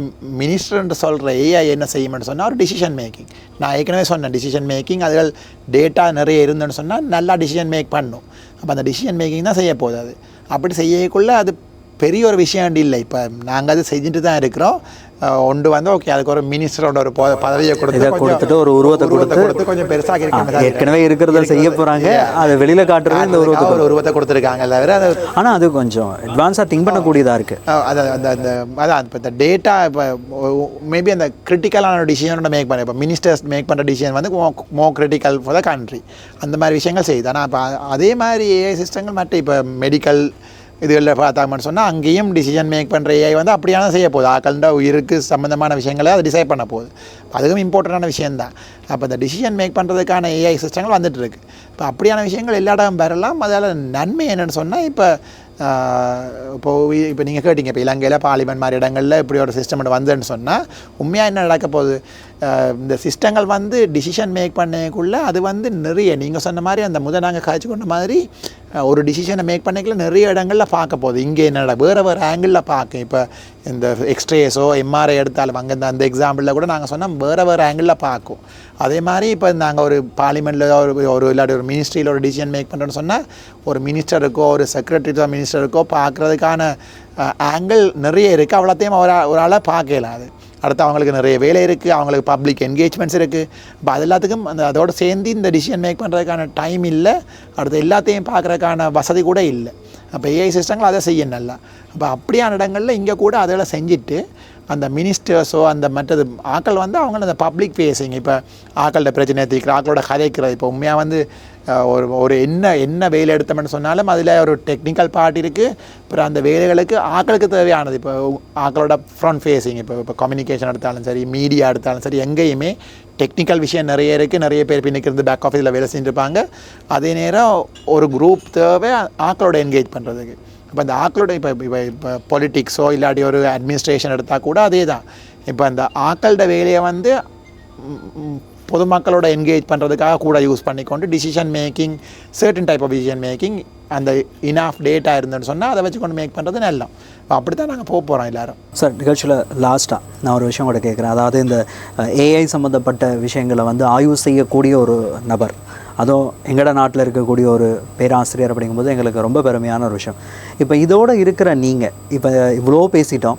மினிஸ்டர்ன்ற சொல்கிற ஏஐ என்ன செய்யும்னு சொன்னால் ஒரு டிசிஷன் மேக்கிங். நான் ஏற்கனவே சொன்னேன் டிசிஷன் மேக்கிங், அதில் டேட்டா நிறைய இருந்துன்னு சொன்னால் நல்லா டிசிஷன் மேக் பண்ணும். அப்போ அந்த டிசிஷன் மேக்கிங் தான் செய்ய போகுது. அது அப்படி செய்யக்குள்ளே அது பெரிய ஒரு விஷயம் இல்லை. இப்போ நாங்கள் அது செஞ்சுட்டு தான் இருக்கிறோம். ஒன்று வந்து ஓகே, அதுக்கு ஒரு மினிஸ்டரோட ஒரு பதவியை கொடுத்துட்டு ஒரு உருவத்தை கொடுத்து கொஞ்சம் பெருசாக ஏற்கனவே இருக்கிறத செய்ய போகிறாங்க. அதை வெளியில் காட்டுறது இந்த உருவத்தை கொடுத்துருக்காங்க. ஆனால் அது கொஞ்சம் அட்வான்ஸாக திங்க் பண்ணக்கூடியதாக இருக்குது. அதான் இப்போ இந்த டேட்டா இப்போ மேபி அந்த கிரிட்டிக்கலான டிசிஷனோட மேக் பண்ண, இப்போ மினிஸ்டர்ஸ் மேக் பண்ணுற டிசிஷன் வந்து மோ கிரிட்டிக்கல் ஃபார் த கண்ட்ரி, அந்த மாதிரி விஷயங்கள் செய்யுது. ஆனால் இப்போ அதே மாதிரி ஏஐ சிஸ்டங்கள் மற்ற இப்போ மெடிக்கல் இதுகளில் பார்த்தாங்கன்னு சொன்னால் அங்கேயும் டிசிஷன் மேக் பண்ணுற ஏஐ வந்து அப்படியான செய்ய போகுது. ஆக்கள்ன்ற உயிருக்கு சம்மந்தமான விஷயங்களை அதை டிசைட் பண்ண போகுது. அதுவும் இம்பார்ட்டண்டான விஷயந்தான். அப்போ இந்த டிசிஷன் மேக் பண்ணுறதுக்கான ஏஐ சிஸ்டங்கள் வந்துட்டுருக்கு. இப்போ அப்படியான விஷயங்கள் எல்லா இடம் வரலாம். அதில் நன்மை என்னென்னு சொன்னால், இப்போ நீங்கள் கேட்டீங்க, இப்போ இலங்கையில் பார்லிமெண்ட் மாதிரி இடங்களில் இப்படி ஒரு சிஸ்டம் வந்ததுன்னு சொன்னால் உண்மையாக என்ன நடக்க போகுது, இந்த சிஸ்டங்கள் வந்து டிசிஷன் மேக் பண்ணக்குள்ளே அது வந்து நிறைய நீங்கள் சொன்ன மாதிரி அந்த நாங்கள் காய்ச்சி கொண்ட மாதிரி ஒரு டிசிஷனை மேக் பண்ணிக்கல நிறைய இடங்களில் பார்க்க போகுது. இங்கே என்னடா வேறு ஆங்கிளில் பார்க்க, இப்போ இந்த எக்ஸ்ரேஸோ எம்ஆர்ஐ எடுத்தாலும் அங்கே அந்த எக்ஸாம்பிளில் கூட நாங்கள் சொன்னால் வேறு ஆங்கிளில் பார்க்கும். அதே மாதிரி இப்போ நாங்கள் ஒரு பார்லிமெண்ட்டில் ஒரு இல்லாட்டி ஒரு மினிஸ்ட்ரியில் ஒரு டிசிஷன் மேக் பண்ணுறோன்னு சொன்னால் ஒரு மினிஸ்டருக்கோ ஒரு செக்ரட்டரி மினிஸ்டருக்கோ பார்க்குறதுக்கான ஆங்கிள் நிறைய இருக்குது. அவ்வளோத்தையும் ஒரு ஆளாக பார்க்கலாம். அது அடுத்து அவங்களுக்கு நிறைய வேலை இருக்குது, அவங்களுக்கு பப்ளிக் என்கேஜ்மெண்ட்ஸ் இருக்குது. இப்போ அது எல்லாத்துக்கும் அதோடு சேர்ந்து இந்த டிசிஷன் மேக் பண்ணுறதுக்கான டைம் இல்லை, அடுத்து எல்லாத்தையும் பார்க்குறதுக்கான வசதி கூட இல்லை. அப்போ ஏஐ சிஸ்டங்கள் அதை செய்ய நல்லா. அப்போ அப்படியான இடங்களில் இங்கே கூட அதெல்லாம் செஞ்சுட்டு அந்த மினிஸ்டர்ஸோ அந்த மற்றது ஆக்கள் வந்து அவங்க அந்த பப்ளிக் ஃபேஸிங், இப்போ ஆக்களோட பிரச்சனை தீர்க்கிற, ஆக்களோட கதைக்கிறது, இப்போ உண்மையாக வந்து ஒரு என்ன வேலை எடுத்தோம்னு சொன்னாலும் அதில் ஒரு டெக்னிக்கல் பார்ட் இருக்குது. அப்புறம் அந்த வேலைகளுக்கு ஆக்களுக்கு தேவையானது, இப்போ ஆக்களோட ஃப்ரண்ட் ஃபேஸிங், இப்போ கம்யூனிகேஷன் எடுத்தாலும் சரி, மீடியா எடுத்தாலும் சரி, எங்கேயுமே டெக்னிக்கல் விஷயம் நிறைய இருக்குது. நிறைய பேர் பின்னுக்கு இருந்து பேக் ஆஃபீஸில் வேலை செஞ்சுருப்பாங்க. அதே நேரம் ஒரு குரூப் தேவை ஆக்களோட என்கேஜ் பண்ணுறதுக்கு. இப்போ அந்த ஆக்களோட இப்போ பொலிட்டிக்ஸோ இல்லாட்டி ஒரு அட்மினிஸ்ட்ரேஷன் எடுத்தால் கூட அதே தான். இப்போ அந்த ஆக்களோட வேலையை வந்து பொதுமக்களோட என்கேஜ் பண்ணுறதுக்காக கூட யூஸ் பண்ணிக்கொண்டு decision making, certain type of decision making, அந்த இனாஃப் டேட்டா இருந்துன்னு சொன்னால் அதை வச்சு கொண்டு மேக் பண்ணுறது நல்லா. இப்போ அப்படி தான் நாங்கள் போகிறோம் எல்லோரும். சார், நிகழ்ச்சியில் லாஸ்ட்டாக நான் ஒரு விஷயம் கூட கேட்குறேன். அதாவது இந்த ஏஐ சம்மந்தப்பட்ட விஷயங்களை வந்து ஆய்வு செய்யக்கூடிய ஒரு நபர், அதுவும் எங்களோட நாட்டில் இருக்கக்கூடிய ஒரு பேராசிரியர் அப்படிங்கும்போது எங்களுக்கு ரொம்ப பெருமையான ஒரு விஷயம். இப்போ இதோடு இருக்கிற நீங்கள் இப்போ இவ்வளோ பேசிட்டோம்,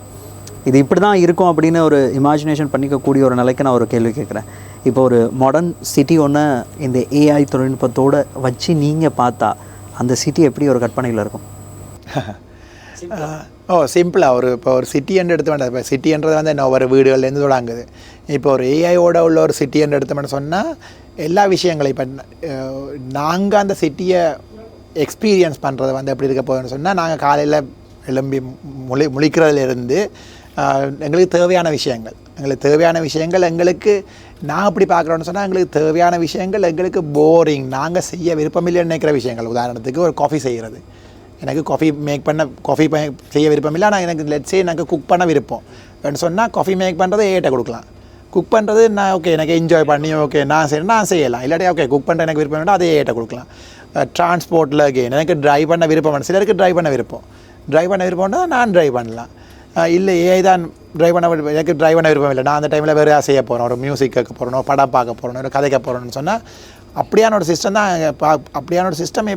இது இப்படி தான் இருக்கும் அப்படின்னு ஒரு இமேஜினேஷன் பண்ணிக்கக்கூடிய ஒரு நிலைக்கு நான் ஒரு கேள்வி கேட்குறேன். இப்போ ஒரு மாடர்ன் சிட்டி ஒன்று இந்த ஏஐ தொழில்நுட்பத்தோடு வச்சு நீங்கள் பார்த்தா அந்த சிட்டி எப்படி ஒரு கற்பனையில் இருக்கும்? சிம்பிளாக இப்போ ஒரு சிட்டி என்று எடுத்து வேண்டாம். இப்போ சிட்டின்றது வந்து என்ன, ஒரு வீடுகள்லேருந்து தொடங்குது. இப்போ ஒரு ஏஐயோட உள்ள ஒரு சிட்டி என்று எடுத்தோம்னு சொன்னால் எல்லா விஷயங்களையும் இப்போ நாங்கள் அந்த சிட்டியை எக்ஸ்பீரியன்ஸ் பண்ணுறது வந்து எப்படி இருக்க போகுதுன்னு சொன்னால், நாங்கள் காலையில் எழும்பி முழிக்கிறதுலேருந்து எங்களுக்கு தேவையான விஷயங்கள் எங்களுக்கு நான் அப்படி பார்க்குறோன்னு சொன்னால் எங்களுக்கு தேவையான விஷயங்கள் எங்களுக்கு போரிங், நாங்கள் செய்ய விருப்பமில்லைன்னு நினைக்கிற விஷயங்கள். உதாரணத்துக்கு ஒரு காஃபி செய்கிறது, எனக்கு காஃபி செய்ய விருப்பம் இல்லை, ஆனால் எனக்கு குக் பண்ண விருப்பம் சொன்னால் காஃபி மேக் பண்ணுறது ஏட்ட கொடுக்கலாம். குக் பண்ணுறது நான் ஓகே எனக்கு என்ஜாய் பண்ணி ஓகே நான் செய்யலாம். இல்லாட்டி ஓகே குக் பண்ணுற எனக்கு விருப்பம் வேண்டாம், அதே ஏட்ட கொடுக்கலாம். டிரான்ஸ்போர்ட்டில் எனக்கு ட்ரைவ் பண்ண விருப்பம் வேணும், சிலருக்கு ட்ரைவ் பண்ண விருப்பம்னா நான் ட்ரைவ் பண்ணலாம். இல்லை ஏஐ தான் ட்ரைவ் பண்ண, எனக்கு ட்ரைவ் பண்ண விருப்பம் இல்லை, நான் அந்த டைமில் வேறு செய்ய போகிறோம், ஒரு மியூசிக் கேட்க போகிறோம், படம் பார்க்க போகிறோம், ஒரு கதைக்க போகிறோன்னு சொன்னால் அப்படியான ஒரு சிஸ்டம் தான். அப்படியான ஒரு சிஸ்டம்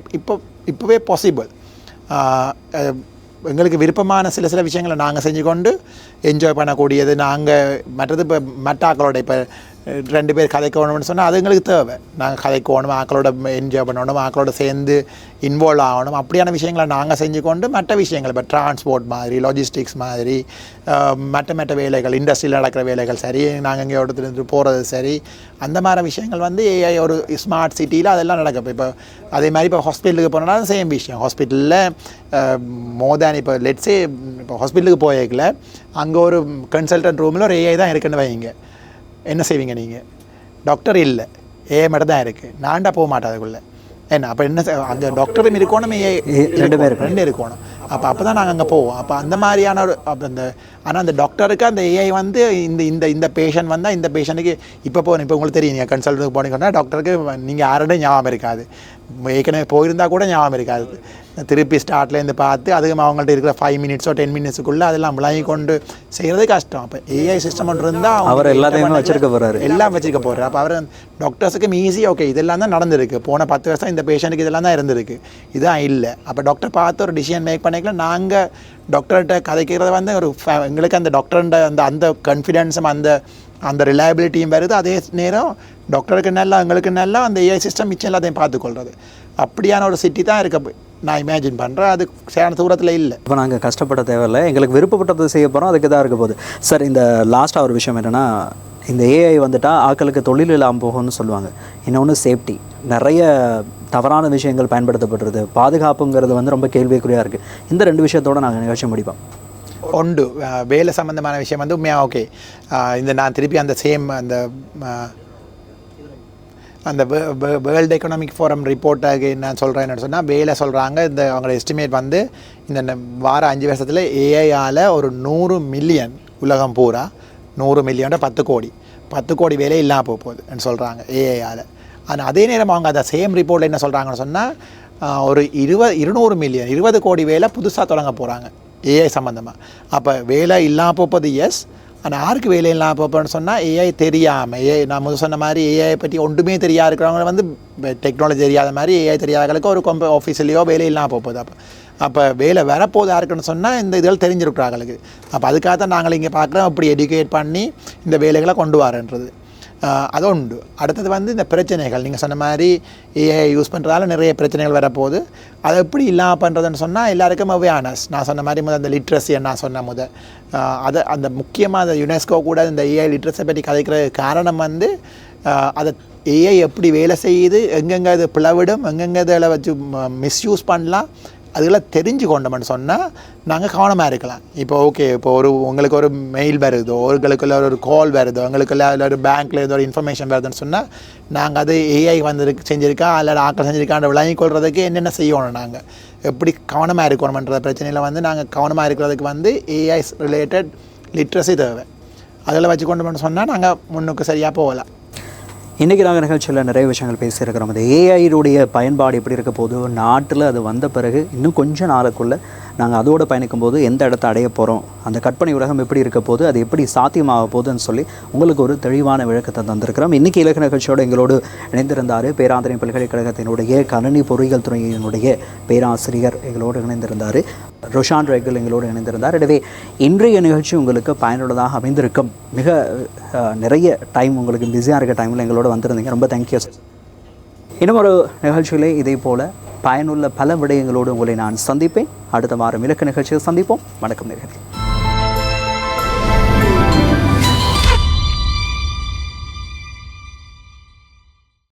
இப்போவே பாசிபிள். எங்களுக்கு விருப்பமான சில விஷயங்களை நாங்கள் செஞ்சு கொண்டு என்ஜாய் பண்ணக்கூடியது. நாங்கள் மற்றது இப்போ மற்ற ஆக்களோட இப்போ 2 பேர் கதைக்கணும்னு சொன்னால் அது எங்களுக்கு தேவை. நாங்கள் கதைக்கணும், ஆக்களோட என்ஜாய் பண்ணணும், ஆக்களோட சேர்ந்து இன்வால்வ் ஆகணும். அப்படியான விஷயங்களை நாங்கள் செஞ்சு கொண்டு மற்ற விஷயங்கள் இப்போ டிரான்ஸ்போர்ட் மாதிரி, லாஜிஸ்டிக்ஸ் மாதிரி, மற்ற வேலைகள், இண்டஸ்ட்ரியில் நடக்கிற வேலைகள் சரி, நாங்கள் இங்கே இடத்துல போகிறது சரி, அந்த மாதிரி விஷயங்கள் வந்து ஏஐ ஒரு ஸ்மார்ட் சிட்டியில் அதெல்லாம் நடக்கும். இப்போ அதே மாதிரி இப்போ ஹாஸ்பிட்டலுக்கு போனோம்னா சேம் விஷயம். ஹாஸ்பிட்டலில் மோர் தேன் இப்போ லெட்ஸே இப்போ ஹாஸ்பிட்டலுக்கு போயிருக்கல, அங்கே ஒரு கன்சல்டன்ட் ரூமில் ஒரு ஏஐ தான் இருக்குன்னு வைங்க. என்ன செய்வீங்க நீங்கள்? டாக்டர் இல்லை, ஏஐ மட்டும் தான் இருக்குது. நான்டா போக மாட்டேன் அதுக்குள்ளே. என்ன அப்போ என்ன அங்கே டாக்டரும் இருக்கணும், ஏஐ 2 இருக்கணும். அப்போ தான் நாங்கள் அங்கே போவோம். அப்போ அந்த மாதிரியான ஒரு அந்த ஆனால் அந்த டாக்டருக்கு அந்த ஏஐ வந்து இந்த பேஷண்ட் வந்தால் இந்த பேஷண்ட்டுக்கு இப்போ உங்களுக்கு தெரியும், நீங்கள் கன்சல்ட்டுக்கு போனீங்கன்னா டாக்டருக்கு நீங்கள் யாரோட ஞாபகம் இருக்காது, ஏற்கனவே போயிருந்தால் கூட ஞாபகம் இருக்காது. திருப்பி ஸ்டார்ட்லேருந்து பார்த்து அதுக்கு அவங்கள்ட்ட இருக்கிற 5 மினிட்ஸோ 10 மினிட்ஸுக்குள்ளே அதெல்லாம் விளங்கி கொண்டு செய்கிறது கஷ்டம். அப்போ ஏஐ சிஸ்டம் ஒன்று இருந்தால் அவர் எல்லாத்தையுமே வச்சிருக்க போகிறாரு, எல்லாம் வச்சுருக்க போகிறார். அப்போ அவர் டாக்டர்ஸுக்கு ஈஸி, ஓகே இதெல்லாம் தான் நடந்திருக்கு, போன 10 வருஷம் இந்த பேஷண்ட்டுக்கு இதெல்லாம் தான் இருந்திருக்கு, இதுதான் இல்லை. அப்போ டாக்டர் பார்த்து ஒரு டிசிஷன் மேக் பண்ணிக்கல. நாங்கள் டாக்டர்கிட்ட கதைக்கிறது வந்து ஒரு எங்களுக்கு அந்த டாக்டர்கிட்ட அந்த கான்ஃபிடென்ஸும் அந்த ரிலையபிலிட்டியும் வருது. அதே நேரம் டாக்டருக்கு நல்லா எங்களுக்கு நல்லா அந்த ஏஐ சிஸ்டம் மிச்சம் எல்லாத்தையும் பார்த்துக்கொள்கிறது. அப்படியான ஒரு சிட்டி தான் இருக்க நான் இமேஜின் பண்ணுறேன். அது சேன தூரத்தில் இல்லை. இப்போ நாங்கள் கஷ்டப்பட தேவையில்லை, எங்களுக்கு விருப்பப்பட்டதை செய்ய போகிறோம், அதுக்கு தான் இருக்க போகுது. சார், இந்த லாஸ்ட்டாக ஒரு விஷயம் என்னென்னா, இந்த ஏஐ வந்துட்டால் ஆட்களுக்கு தொழில் இல்லாமல் போகும்னு சொல்லுவாங்க. இன்னொன்று சேஃப்டி, நிறைய தவறான விஷயங்கள் பயன்படுத்தப்படுறது, பாதுகாப்புங்கிறது வந்து ரொம்ப கேள்விக்குறியாக இருக்குது. இந்த 2 விஷயத்தோடு நாங்கள் நிகழ்ச்சி முடிப்போம். ஒன்று வேலை சம்மந்தமான விஷயம் வந்து உண்மையாக ஓகே. இந்த நான் திருப்பி அந்த சேம் அந்த வேர்ல்டு எக்கனாமிக் ஃபோரம் ரிப்போர்ட்டாக நான் சொல்கிறேன் என்னென்னு சொன்னால், வேலை சொல்கிறாங்க இந்த அவங்களோட எஸ்டிமேட் வந்து இந்த வார 5 வருஷத்தில் ஏஐயால் ஒரு 100 மில்லியன் உலகம் பூரா 100 மில்லியன் 10 கோடி வேலை இல்லாமல் போகுதுன்னு சொல்கிறாங்க ஏஐயால். ஆனால் அதே நேரம் அவங்க அந்த சேம் ரிப்போர்ட்டில் என்ன சொல்கிறாங்கன்னு சொன்னால், ஒரு 200 மில்லியன் 20 கோடி வேலை புதுசாக தொடங்க போகிறாங்க ஏஐ சம்மந்தமாக. அப்போ வேலை இல்லாமல் போகுது எஸ். ஆனால் யாருக்கு வேலை இல்லாமல் போப்போன்னு சொன்னால், ஏஐ தெரியாமல், நான் முதல் சொன்ன மாதிரி ஏஐ பற்றி ஒன்றுமே தெரியாது இருக்கிறவங்க வந்து டெக்னாலஜி தெரியாத மாதிரி ஏஐ தெரியாதவங்களுக்கு ஒரு ஆஃபீஸ்லேயோ வேலை இல்லாமல் போகுது. அப்போ வேலை வரப்போது யாருக்குன்னு சொன்னால் இந்த இதெல்லாம் தெரிஞ்சிருக்கிறாங்களுக்கு. அப்போ அதுக்காக தான் நாங்கள் இங்கே பார்க்குறோம், அப்படி எடுக்கேட் பண்ணி இந்த வேலைகளை கொண்டு வரன்றது. அது உண்டு. அடுத்தது வந்து இந்த பிரச்சனைகள், நீங்கள் சொன்ன மாதிரி ஏஐ யூஸ் பண்ணுறதால நிறைய பிரச்சனைகள் வரப்போகுது. அதை எப்படி இல்லாமல் பண்ணுறதுன்னு சொன்னால், எல்லாருக்கும் அவேர்னஸ், நான் சொன்ன மாதிரி அந்த லிட்ரஸியை நான் சொன்ன அதை அந்த முக்கியமாக அந்த யுனெஸ்கோ கூட இந்த ஏஐ லிட்ரஸை பற்றி கதைக்கிற காரணம் வந்து, அதை ஏஐ எப்படி வேலை செய்யுது, எங்கெங்கே அது பிளவிடும், எங்கெங்கே அதில் வச்சு மிஸ்யூஸ் பண்ணலாம், அதெல்லாம் தெரிஞ்சு கொண்டோம்னு சொன்னால் நாங்கள் கவனமாக இருக்கலாம். இப்போ ஓகே, இப்போ உங்களுக்கு ஒரு மெயில் வருதோ, உங்களுக்குள்ள ஒரு கால் வருதோ, எங்களுக்குள்ள அதில் ஒரு பேங்க்கில் ஏதோ ஒரு இன்ஃபர்மேஷன் வருதுன்னு சொன்னால், நாங்கள் அது ஏஐ செஞ்சுருக்கா இல்லை ஆக்கள் செஞ்சுருக்கான்ற விளங்கிக் கொள்றதுக்கு என்னென்ன செய்யணும், நாங்கள் எப்படி கவனமாக இருக்கணுமன்ற பிரச்சனையில் வந்து நாங்கள் கவனமாக இருக்கிறதுக்கு வந்து ஏஐ ரிலேட்டட் லிட்ரஸி தேவை. அதில் வச்சு கொண்டோம்னு சொன்னால் நாங்கள் முன்னுக்கு சரியாக போகலாம். இன்றைக்கி நாங்கள் நிகழ்ச்சியில் நிறைய விஷயங்கள் பேசியிருக்கிறோம். அந்த ஏஐனுடைய பயன்பாடு எப்படி இருக்க போது, நாட்டில் அது வந்த பிறகு இன்னும் கொஞ்சம் நாளுக்குள்ளே நாங்கள் அதோடு பயணிக்கும் போது எந்த இடத்த அடைய போகிறோம், அந்த கற்பனை உலகம் எப்படி இருக்க போது, அது எப்படி சாத்தியமாக போகுதுன்னு சொல்லி உங்களுக்கு ஒரு தெளிவான விளக்கத்தை தந்திருக்கிறோம். இன்றைக்கி இலக்க நிகழ்ச்சியோடு எங்களோடு இணைந்திருந்தார் பேராதனை பல்கலைக்கழகத்தினுடைய கணினி பொறியியல் துறையினுடைய பேராசிரியர் எங்களோடு இணைந்திருந்தார் ரொஷான் ரெகல் எங்களோடு இணைந்திருந்தார். எனவே இன்றைய நிகழ்ச்சி உங்களுக்கு பயனுள்ளதாக அமைந்திருக்கும். மிக நிறைய டைம் உங்களுக்கு பிஸியாக இருக்க டைமில் எங்களோட வந்திருந்தீங்க, ரொம்ப தேங்க்யூ. இன்னும் ஒரு நிகழ்ச்சியிலே இதே போல் பயனுள்ள பல விடயங்களோடு உங்களை நான் சந்திப்பேன். அடுத்த வாரம் இலக்க நிகழ்ச்சியை சந்திப்போம். வணக்கம் நேயர்களே.